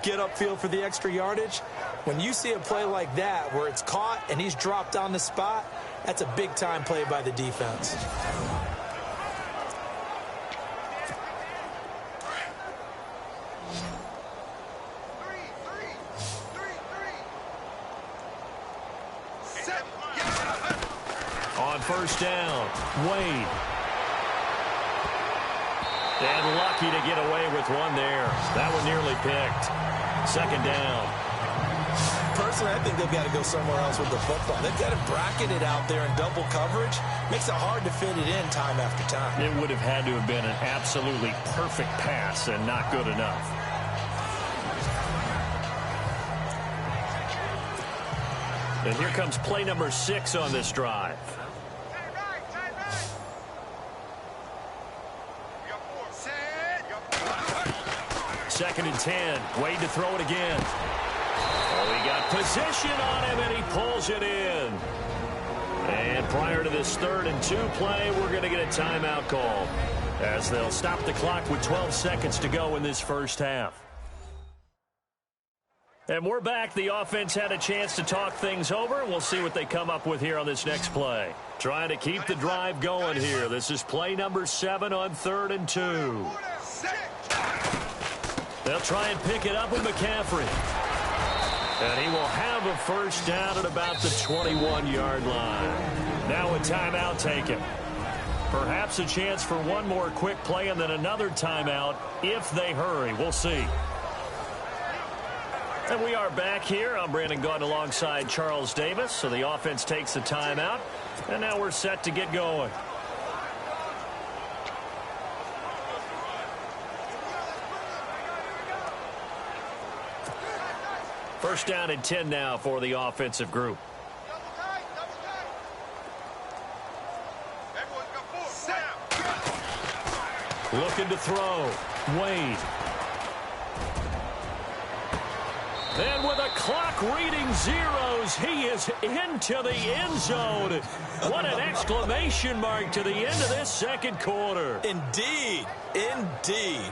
get upfield for the extra yardage, when you see a play like that where it's caught and he's dropped on the spot, that's a big-time play by the defense. On 1st down, Wade. And lucky to get away with one there. That one nearly picked. 2nd down. Personally, I think they've got to go somewhere else with the football. They've got it bracketed out there in double coverage. Makes it hard to fit it in time after time. It would have had to have been an absolutely perfect pass and not good enough. And here comes play number 6 on this drive. 2nd and 10. Wade to throw it again. Oh, he got position on him, and he pulls it in. And prior to this 3rd and 2 play, we're going to get a timeout call as they'll stop the clock with 12 seconds to go in this first half. And we're back. The offense had a chance to talk things over. We'll see what they come up with here on this next play. Trying to keep the drive going here. This is play number 7 on 3rd and 2. They'll try and pick it up with McCaffrey. And he will have a first down at about the 21-yard line. Now a timeout taken. Perhaps a chance for one more quick play and then another timeout if they hurry. We'll see. And we are back here. I'm Brandon Gaudin alongside Charles Davis. So the offense takes the timeout. And now we're set to get going. First down and 10 now for the offensive group. Double tight, double tight. Everyone's got four. Looking to throw. Wade. And with a clock reading zeros, he is into the end zone. What an exclamation mark to the end of this second quarter. Indeed. Indeed.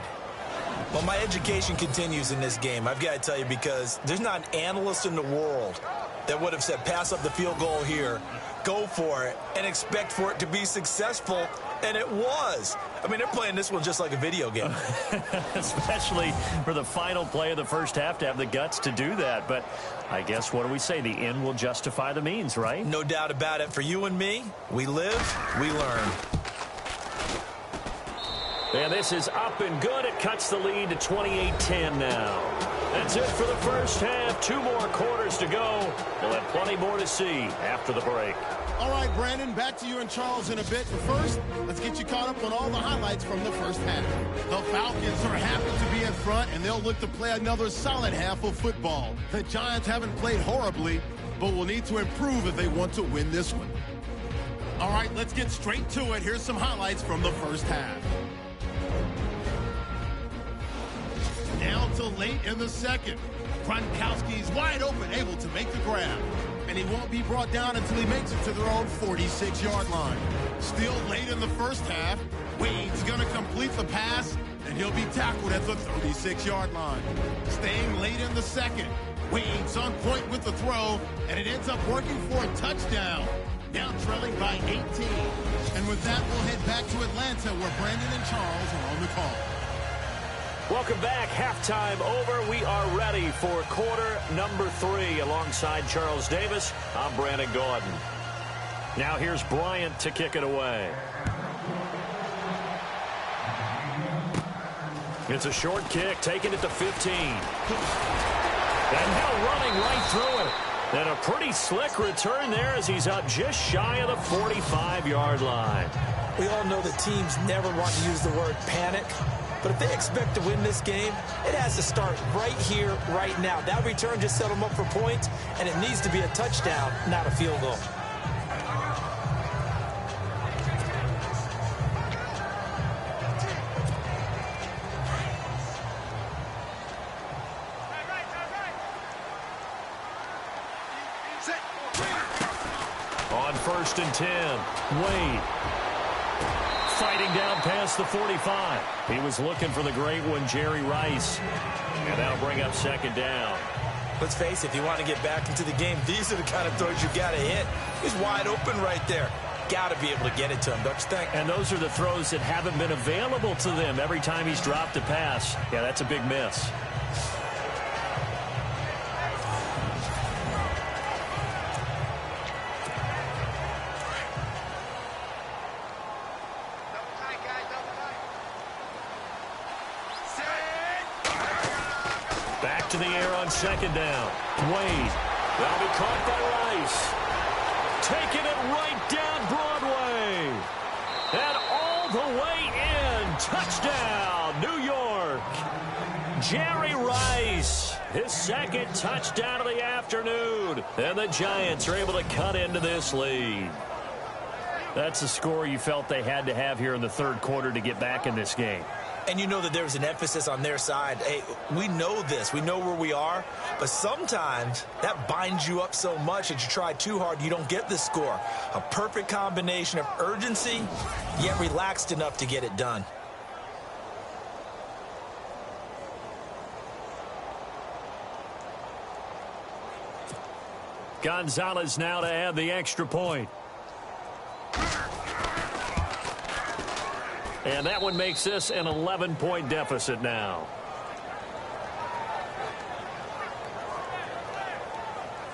Well, my education continues in this game, I've got to tell you, because there's not an analyst in the world that would have said pass up the field goal here, go for it, and expect for it to be successful, and it was. I mean, they're playing this one just like a video game. Especially for the final play of the first half to have the guts to do that. But I guess, what do we say? The end will justify the means, right? No doubt about it. For you and me, we live, we learn. And this is up and good. It cuts the lead to 28-10 now. That's it for the first half. 2 more quarters to go. We'll have plenty more to see after the break. All right, Brandon, back to you and Charles in a bit. But first, let's get you caught up on all the highlights from the first half. The Falcons are happy to be in front, and they'll look to play another solid half of football. The Giants haven't played horribly, but will need to improve if they want to win this one. All right, let's get straight to it. Here's some highlights from the first half. Down to late in the second. Gronkowski's wide open, able to make the grab. And he won't be brought down until he makes it to their own 46-yard line. Still late in the first half, Wade's going to complete the pass, and he'll be tackled at the 36-yard line. Staying late in the second, Wade's on point with the throw, and it ends up working for a touchdown. Now trailing by 18. And with that, we'll head back to Atlanta, where Brandon and Charles are on the call. Welcome back. Halftime over. We are ready for quarter number 3. Alongside Charles Davis, I'm Brandon Gaudin. Now here's Bryant to kick it away. It's a short kick, taking it to 15. And now running right through it. And a pretty slick return there as he's up just shy of the 45-yard line. We all know that teams never want to use the word panic. But if they expect to win this game, it has to start right here, right now. That return just set them up for points, and it needs to be a touchdown, not a field goal. On 1st and 10, Wade. Fighting down past the 45. He was looking for the great one, Jerry Rice. And that'll bring up 2nd down. Let's face it, if you want to get back into the game, these are the kind of throws you got to hit. He's wide open right there. Got to be able to get it to him, don't you think? And those are the throws that haven't been available to them every time he's dropped a pass. Yeah, that's a big miss. To the air on 2nd down. Wade. That'll be caught by Rice. Taking it right down Broadway. And all the way in. Touchdown, New York. Jerry Rice. His 2nd touchdown of the afternoon. And the Giants are able to cut into this lead. That's the score you felt they had to have here in the 3rd quarter to get back in this game. And you know that there was an emphasis on their side. Hey, we know this. We know where we are. But sometimes that binds you up so much that you try too hard, you don't get the score. A perfect combination of urgency, yet relaxed enough to get it done. Gonzalez now to add the extra point. And that one makes this an 11-point deficit now.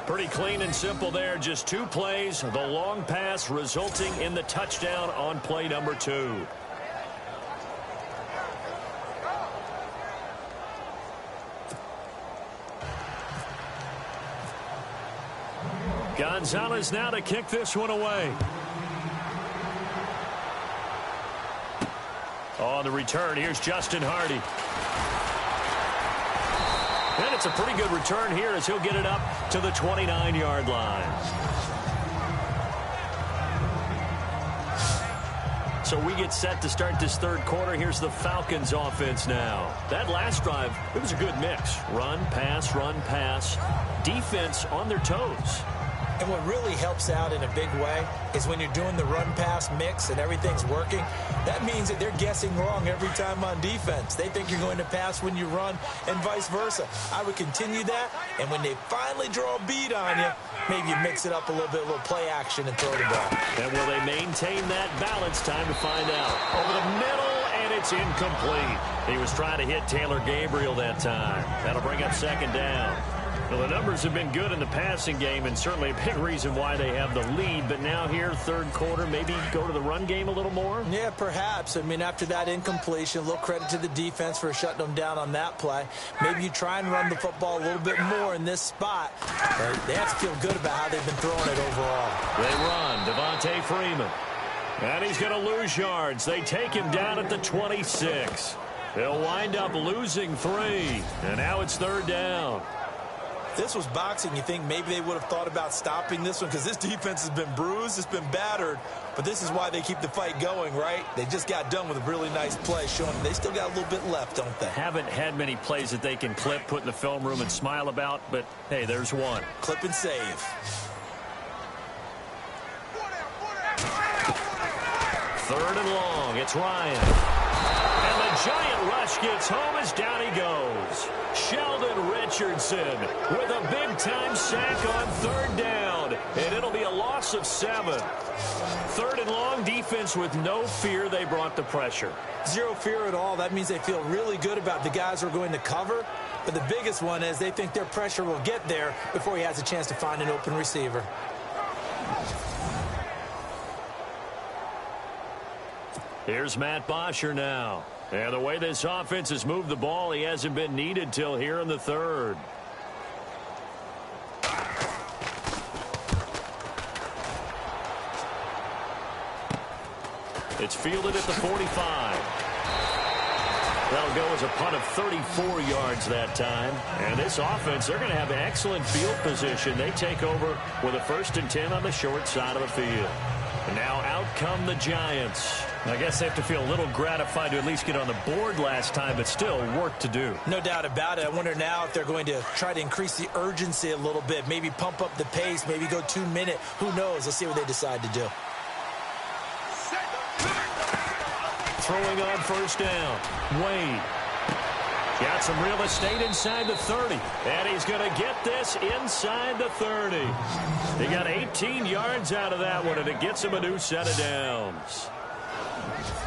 Pretty clean and simple there. Just 2 plays. The long pass resulting in the touchdown on play number 2. Gonzalez now to kick this one away. On the return, here's Justin Hardy. And it's a pretty good return here as he'll get it up to the 29-yard line. So we get set to start this third quarter. Here's the Falcons offense now. That last drive, it was a good mix. Run, pass, defense on their toes. And what really helps out in a big way is when you're doing the run-pass mix and everything's working, that means that they're guessing wrong every time on defense. They think you're going to pass when you run and vice versa. I would continue that, and when they finally draw a beat on you, maybe you mix it up a little bit, a little play action and throw the ball. And will they maintain that balance? Time to find out. Over the middle, and it's incomplete. He was trying to hit Taylor Gabriel that time. That'll bring up second down. Well, the numbers have been good in the passing game, and certainly a big reason why they have the lead. But now here, third quarter, maybe go to the run game a little more? Yeah, perhaps. I mean, after that incompletion, a little credit to the defense for shutting them down on that play. Maybe you try and run the football a little bit more in this spot. But they have to feel good about how they've been throwing it overall. They run. Devontae Freeman. And he's going to lose yards. They take him down at the 26. They'll wind up losing 3. And now it's third down. This was boxing. You think maybe they would have thought about stopping this one because this defense has been bruised, it's been battered, but this is why they keep the fight going, right? They just got done with a really nice play showing them they still got a little bit left, don't they? Haven't had many plays that they can clip, put in the film room and smile about, but hey, there's one. Clip and save. Third and long. It's Ryan. And the giant rush gets home as down he goes. Sheldon Richardson with a big-time sack on third down. And it'll be a loss of 7. Third and long, defense with no fear. They brought the pressure. Zero fear at all. That means they feel really good about the guys who are going to cover. But the biggest one is they think their pressure will get there before he has a chance to find an open receiver. Here's Matt Bosher now. And the way this offense has moved the ball, he hasn't been needed till here in the third. It's fielded at the 45. That'll go as a punt of 34 yards that time. And this offense, they're going to have excellent field position. They take over with a 1st and 10 on the short side of the field. And now out come the Giants. I guess they have to feel a little gratified to at least get on the board last time, but still work to do. No doubt about it. I wonder now if they're going to try to increase the urgency a little bit, maybe pump up the pace, maybe go 2-minute. Who knows? Let's see what they decide to do. Throwing on first down. Wade. Got some real estate inside the 30. And he's going to get this inside the 30. He got 18 yards out of that one, and it gets him a new set of downs.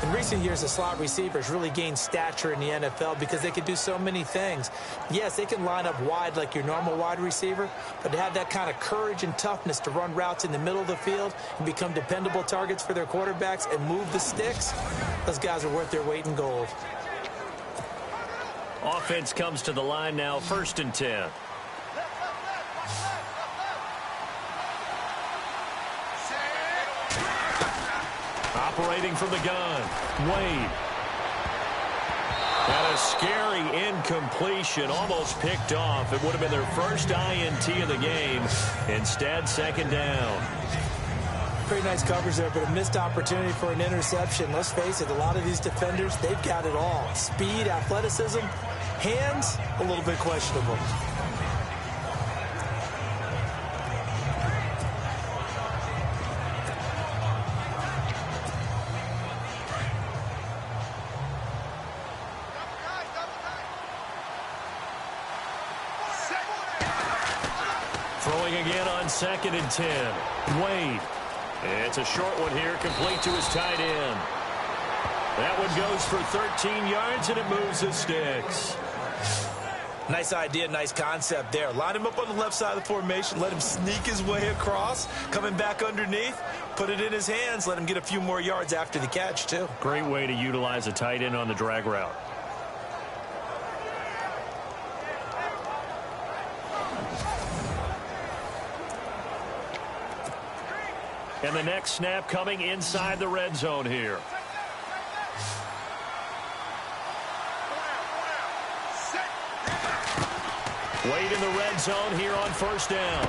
In recent years, the slot receivers really gained stature in the NFL because they can do so many things. Yes, they can line up wide like your normal wide receiver, but to have that kind of courage and toughness to run routes in the middle of the field and become dependable targets for their quarterbacks and move the sticks, those guys are worth their weight in gold. Offense comes to the line now, 1st and 10. Operating from the gun, Wade. And a scary incompletion, almost picked off. It would have been their first INT of the game. Instead, 2nd down. Pretty nice coverage there, but a missed opportunity for an interception. Let's face it, a lot of these defenders, they've got it all. Speed, athleticism, hands, a little bit questionable. Throwing again on 2nd and 10. Wade. It's a short one here, complete to his tight end. That one goes for 13 yards, and it moves the sticks. Nice idea, nice concept there. Line him up on the left side of the formation, let him sneak his way across, coming back underneath, put it in his hands, let him get a few more yards after the catch, too. Great way to utilize a tight end on the drag route. And the next snap coming inside the red zone here. Wade in the red zone here on first down.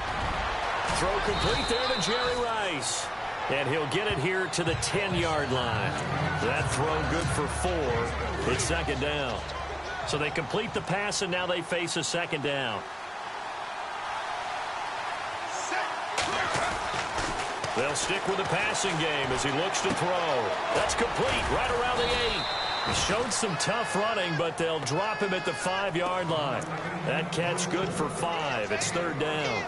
Throw complete there to Jerry Rice. And he'll get it here to the 10-yard line. That throw good for 4. It's second down. So they complete the pass, and now they face a second down. They'll stick with the passing game as he looks to throw. That's complete right around the 8. He showed some tough running, but they'll drop him at the 5-yard line. That catch good for 5. It's third down.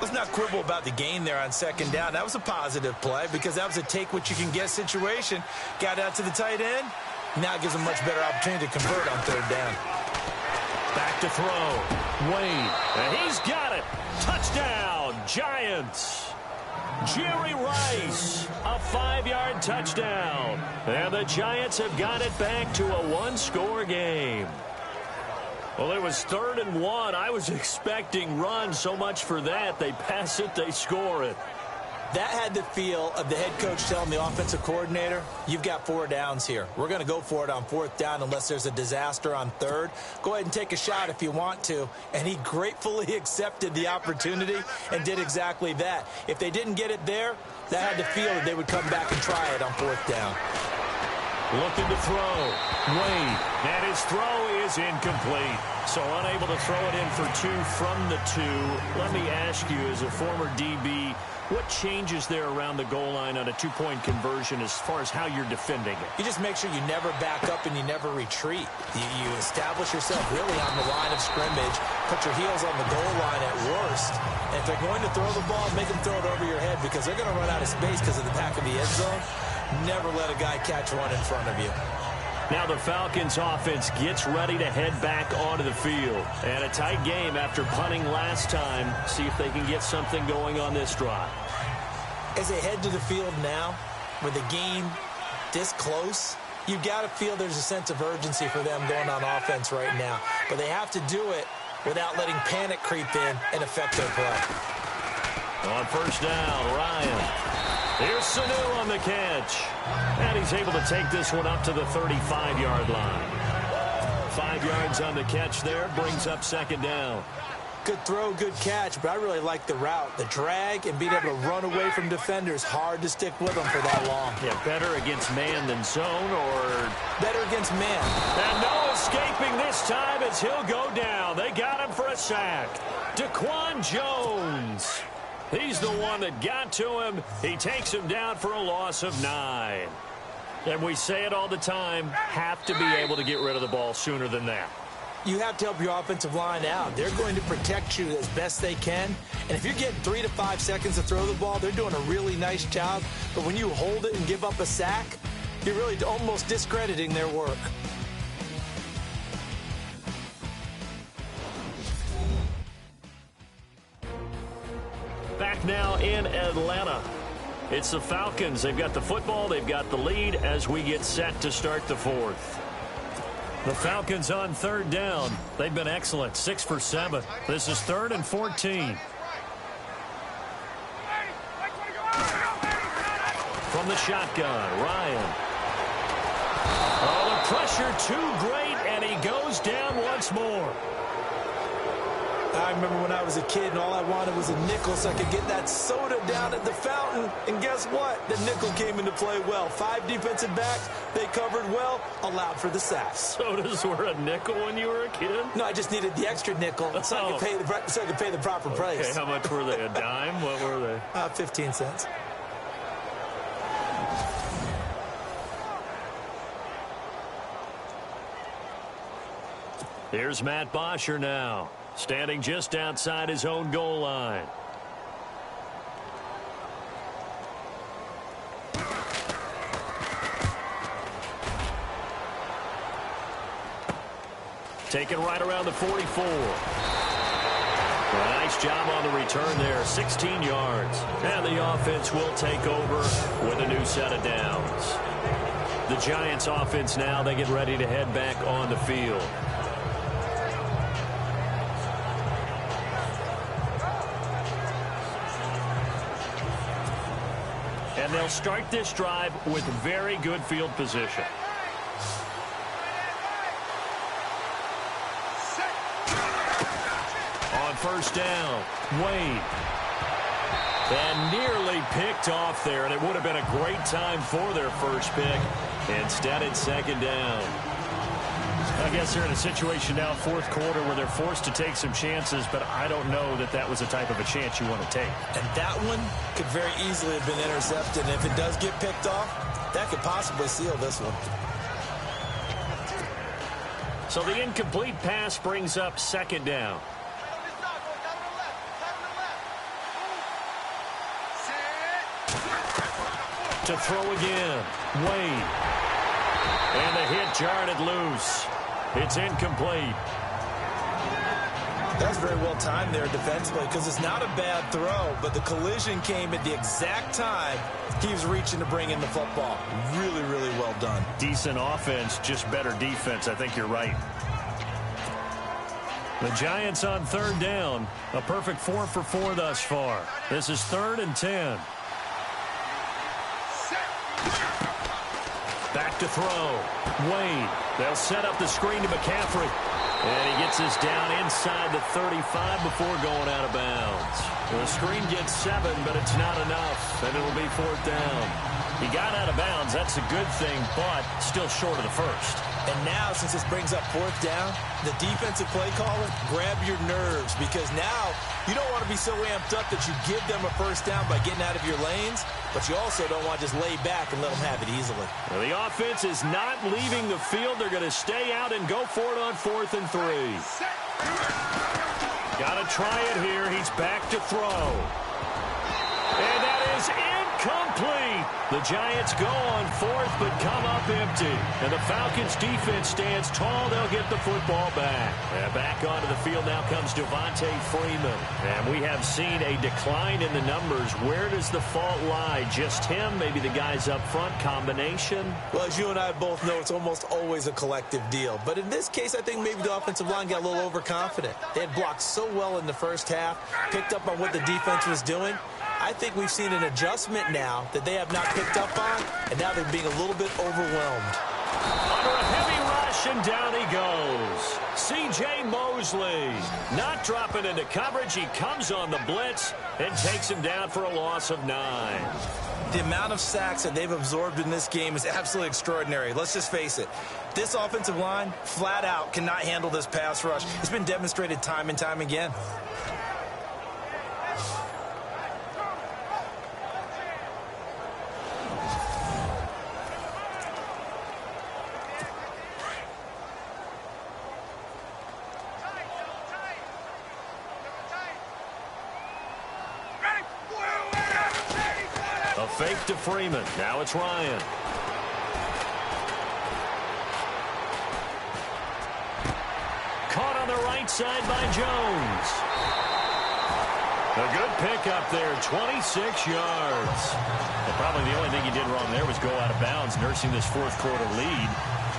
Let's not quibble about the gain there on second down. That was a positive play because that was a take-what-you-can-get situation. Got out to the tight end. Now it gives him a much better opportunity to convert on third down. Back to throw. Wade. And he's got it. Touchdown, Giants. Jerry Rice, a 5-yard touchdown. And the Giants have got it back to a 1-score game. Well, it was 3rd and 1. I was expecting runs. So much for that. They pass it, they score it. That had the feel of the head coach telling the offensive coordinator, you've got 4 downs here. We're going to go for it on 4th down unless there's a disaster on 3rd. Go ahead and take a shot if you want to. And he gratefully accepted the opportunity and did exactly that. If they didn't get it there, that had the feel that they would come back and try it on 4th down. Looking to throw. Wade. And his throw is incomplete. So unable to throw it in for 2 from the 2. Let me ask you, as a former DB, what changes there around the goal line on a 2-point conversion as far as how you're defending it? You just make sure you never back up and you never retreat. You establish yourself really on the line of scrimmage, put your heels on the goal line at worst. And if they're going to throw the ball, make them throw it over your head because they're going to run out of space because of the back of the end zone. Never let a guy catch one in front of you. Now the Falcons offense gets ready to head back onto the field. And a tight game after punting last time. See if they can get something going on this drive. As they head to the field now, with the game this close, you've got to feel there's a sense of urgency for them going on offense right now. But they have to do it without letting panic creep in and affect their play. On first down, Ryan. Here's Sanu on the catch. And he's able to take this one up to the 35-yard line. 5 yards on the catch there, brings up second down. Good throw, good catch, but I really like the route. The drag and being able to run away from defenders, hard to stick with them for that long. Yeah, better against man than zone, or better against man. And no escaping this time as he'll go down. They got him for a sack. Daquan Jones. He's the one that got to him. He takes him down for a loss of 9. And we say it all the time, have to be able to get rid of the ball sooner than that. You have to help your offensive line out. They're going to protect you as best they can. And if you're getting 3 to 5 seconds to throw the ball, they're doing a really nice job. But when you hold it and give up a sack, you're really almost discrediting their work. Back now in Atlanta. It's the Falcons. They've got the football. They've got the lead as we get set to start the 4th. The Falcons on third down. They've been excellent. 6 for 7. This is 3rd and 14. From the shotgun, Ryan. Oh, the pressure too great, and he goes down once more. I remember when I was a kid and all I wanted was a nickel so I could get that soda down at the fountain. And guess what? The nickel came into play well. 5 defensive backs, they covered well, allowed for the sacks. Sodas were a nickel when you were a kid? No, I just needed the extra nickel so I could pay the proper price. Okay, how much were they? A dime? What were they? 15 cents. Here's Matt Bosher now, standing just outside his own goal line. Taken right around the 44. Nice job on the return there, 16 yards. And the offense will take over with a new set of downs. The Giants offense now, they get ready to head back on the field. And they'll start this drive with very good field position. first down. Wade. And nearly picked off there, and it would have been a great time for their first pick. Instead, it's second down. I guess they're in a situation now, fourth quarter, where they're forced to take some chances, but I don't know that that was the type of a chance you want to take. And that one could very easily have been intercepted, and if it does get picked off, that could possibly seal this one. So the incomplete pass brings up second down. To throw again, Wade. And the hit jarred it loose. It's incomplete. That's very well timed there defensively, because it's not a bad throw, but the collision came at the exact time he was reaching to bring in the football. Really, really well done. Decent offense, just better defense. I think you're right. The Giants on third down. A perfect 4 for 4 thus far. This is 3rd and 10. Back to throw. Wade. They'll set up the screen to McCaffrey. And he gets us down inside the 35 before going out of bounds. The screen gets 7, but it's not enough, and it'll be 4th down. He got out of bounds. That's a good thing, but still short of the first. And now, since this brings up 4th down, the defensive play caller, grab your nerves, because now you don't want to be so amped up that you give them a first down by getting out of your lanes, but you also don't want to just lay back and let them have it easily. Well, the offense is not leaving the field. They're going to stay out and go for it on 4th and 3. Got to try it here. He's back to throw. And that is incomplete. The Giants go on 4th, but come up empty. And the Falcons' defense stands tall. They'll get the football back. And back onto the field now comes Devontae Freeman. And we have seen a decline in the numbers. Where does the fault lie? Just him? Maybe the guys up front? Combination? Well, as you and I both know, it's almost always a collective deal. But in this case, I think maybe the offensive line got a little overconfident. They had blocked so well in the first half, picked up on what the defense was doing. I think we've seen an adjustment now that they have not picked up on, and now they're being a little bit overwhelmed. Under a heavy rush, and down he goes. C.J. Mosley not dropping into coverage. He comes on the blitz and takes him down for a loss of 9. The amount of sacks that they've absorbed in this game is absolutely extraordinary. Let's just face it. This offensive line, flat out, cannot handle this pass rush. It's been demonstrated time and time again. Fake to Freeman. Now it's Ryan. Caught on the right side by Jones. A good pickup there, 26 yards. And probably the only thing he did wrong there was go out of bounds, nursing this fourth quarter lead.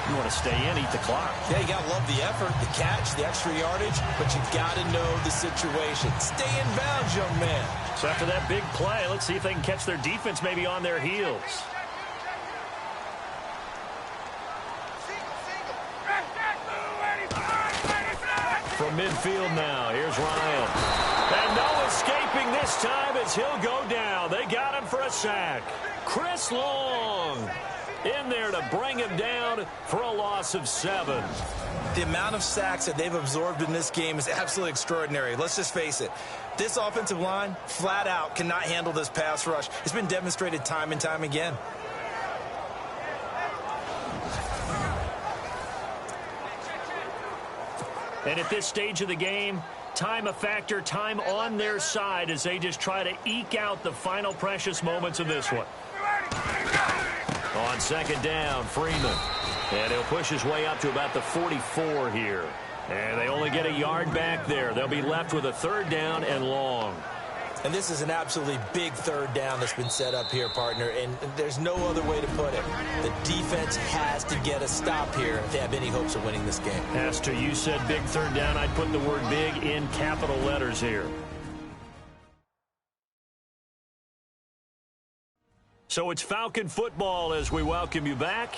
You want to stay in, eat the clock. Yeah, you got to love the effort, the catch, the extra yardage, but you got to know the situation. Stay in bounds, young man. So after that big play, let's see if they can catch their defense maybe on their heels. From midfield now, here's Ryan. And no escaping this time as he'll go down. They got him for a sack. Chris Long in there to bring him down for a loss of 7. The amount of sacks that they've absorbed in this game is absolutely extraordinary. Let's just face it. This offensive line, flat out, cannot handle this pass rush. It's been demonstrated time and time again. And at this stage of the game, time a factor, time on their side as they just try to eke out the final precious moments of this one. On second down, Freeman. And he'll push his way up to about the 44 here. And they only get a yard back there. They'll be left with a 3rd down and long. And this is an absolutely big 3rd down that's been set up here, partner. And there's no other way to put it. The defense has to get a stop here if they have any hopes of winning this game. As to you said big 3rd down, I'd put the word big in capital letters here. So it's Falcon football as we welcome you back.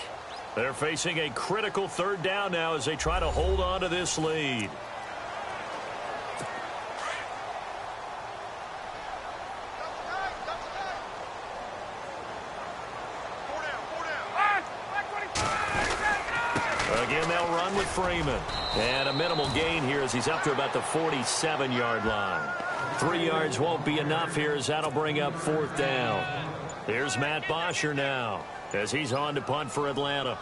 They're facing a critical 3rd down now as they try to hold on to this lead. Again, they'll run with Freeman. And a minimal gain here as he's up to about the 47-yard line. 3 yards won't be enough here as that'll bring up 4th down. Here's Matt Bosher now as he's on to punt for Atlanta.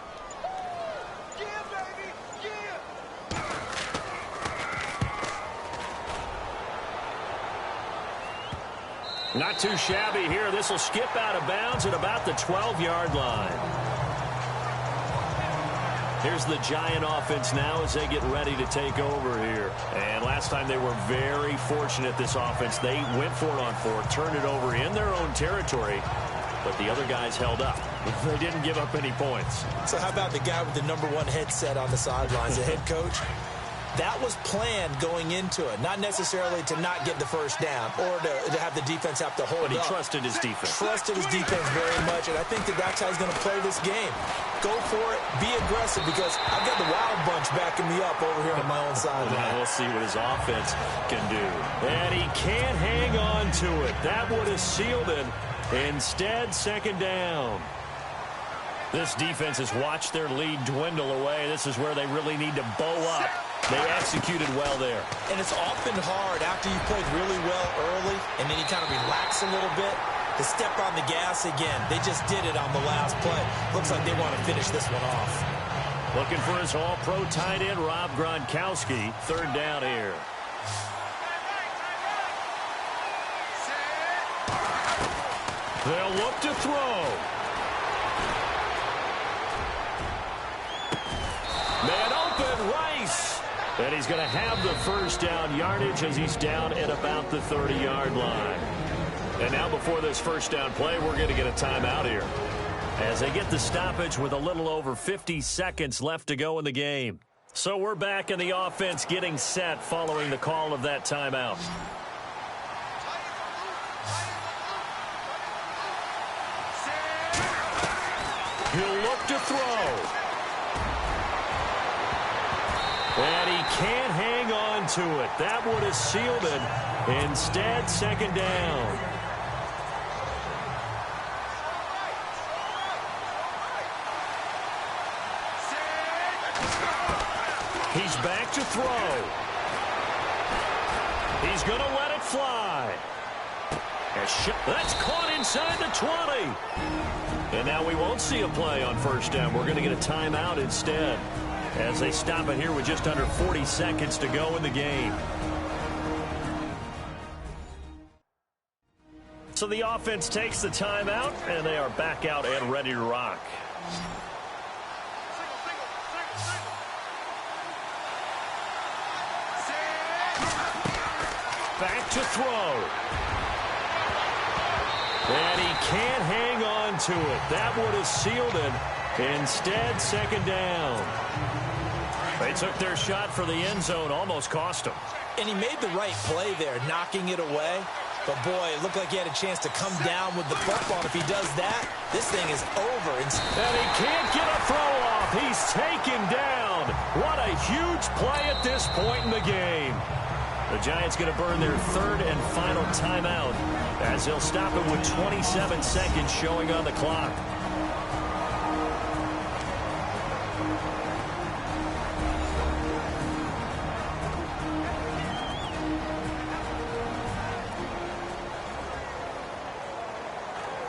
Not too shabby here. This will skip out of bounds at about the 12-yard line. Here's the Giant offense now as they get ready to take over here. And last time they were very fortunate, this offense. They went for it on 4th, turned it over in their own territory, but the other guys held up. They didn't give up any points. So how about the guy with the #1 headset on the sidelines, the head coach? That was planned going into it, not necessarily to not get the first down or to have the defense have to hold up. But he trusted his defense. Trusted his defense very much, and I think that's how he's going to play this game. Go for it, be aggressive, because I've got the Wild Bunch backing me up over here on my own side. Now we'll see what his offense can do. And he can't hang on to it. That would have sealed it. Instead, 2nd down. This defense has watched their lead dwindle away. This is where they really need to bow up. They executed well there. And it's often hard after you played really well early and then you kind of relax a little bit to step on the gas again. They just did it on the last play. Looks like they want to finish this one off. Looking for his all-pro tight end, Rob Gronkowski. 3rd down here. They'll look to throw. Man open, Rice. And he's going to have the 1st down yardage as he's down at about the 30-yard line. And now before this 1st down play, we're going to get a timeout here as they get the stoppage with a little over 50 seconds left to go in the game. So we're back in the offense getting set following the call of that timeout. He'll look to throw. And he can't hang on to it. That would have sealed it. Instead, 2nd down. He's back to throw. He's going to let it fly. That's caught inside the 20. And now we won't see a play on 1st down. We're going to get a timeout instead as they stop it here with just under 40 seconds to go in the game. So the offense takes the timeout, and they are back out and ready to rock. Back to throw. And he can't hang on to it. That would have sealed it. Instead, 2nd down. They took their shot for the end zone, almost cost him. And he made the right play there, knocking it away. But, boy, it looked like he had a chance to come down with the football. If he does that, this thing is over. And he can't get a throw off. He's taken down. What a huge play at this point in the game. The Giants going to burn their 3rd and final timeout as they'll stop it with 27 seconds showing on the clock.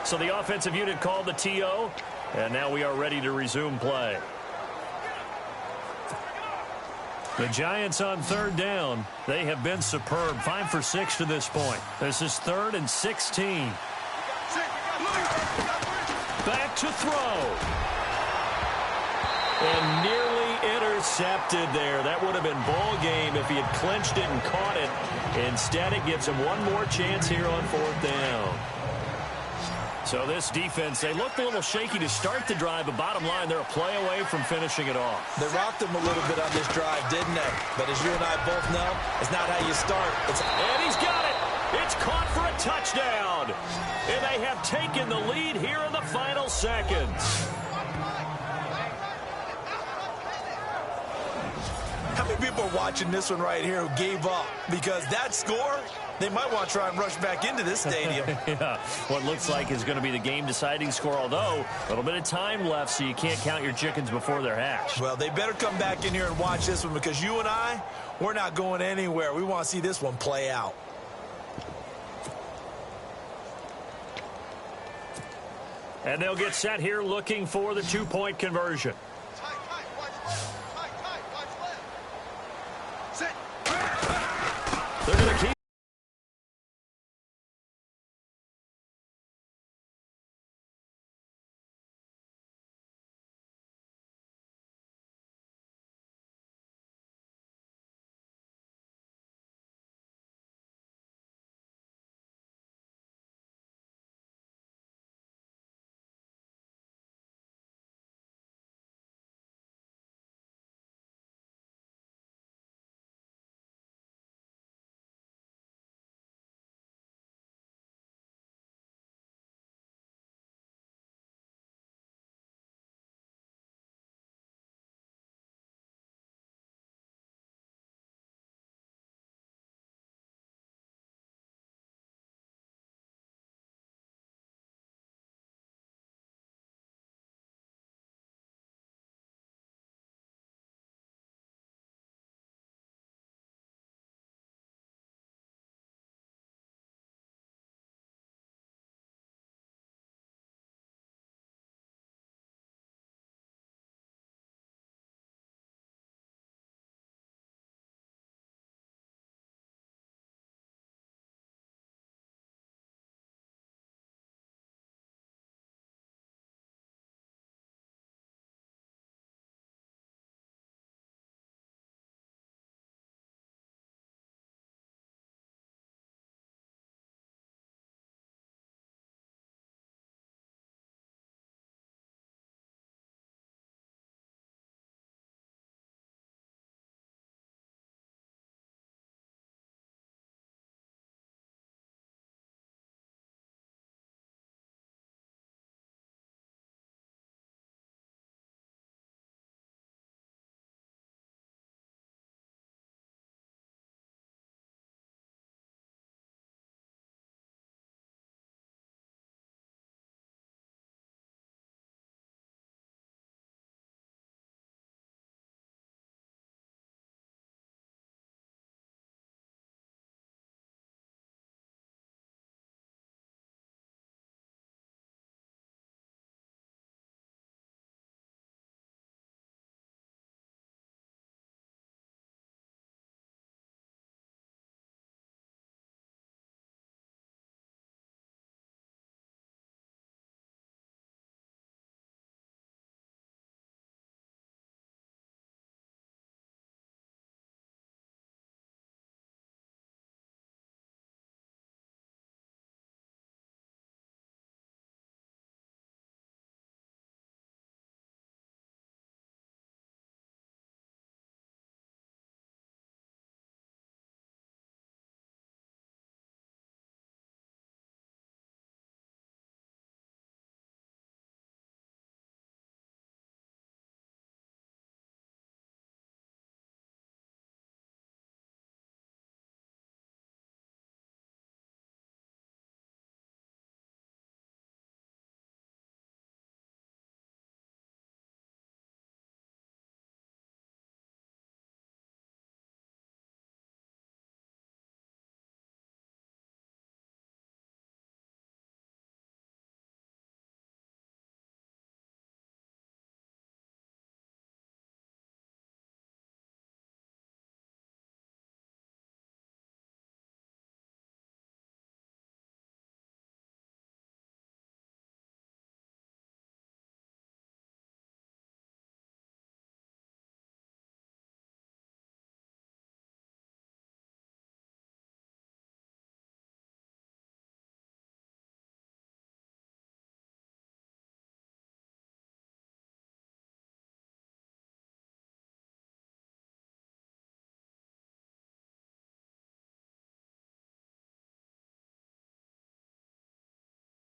So the offensive unit called the TO, and now we are ready to resume play. The Giants on 3rd down. They have been superb. 5 for 6 to this point. This is 3rd and 16. Back to throw. And nearly intercepted there. That would have been ball game if he had clinched it and caught it. Instead, it gives him one more chance here on 4th down. So this defense, they looked a little shaky to start the drive, but bottom line, they're a play away from finishing it off. They rocked him a little bit on this drive, didn't they? But as you and I both know, it's not how you start. And he's got it. It's caught for a touchdown. And they have taken the lead here in the final seconds. How many people are watching this one right here who gave up? Because that score, They might want to try and rush back into this stadium. Yeah, what looks like is going to be the game-deciding score, although a little bit of time left, so you can't count your chickens before they're hatched. Well, they better come back in here and watch this one, because you and I, we're not going anywhere. We want to see this one play out. And they'll get set here looking for the two-point conversion.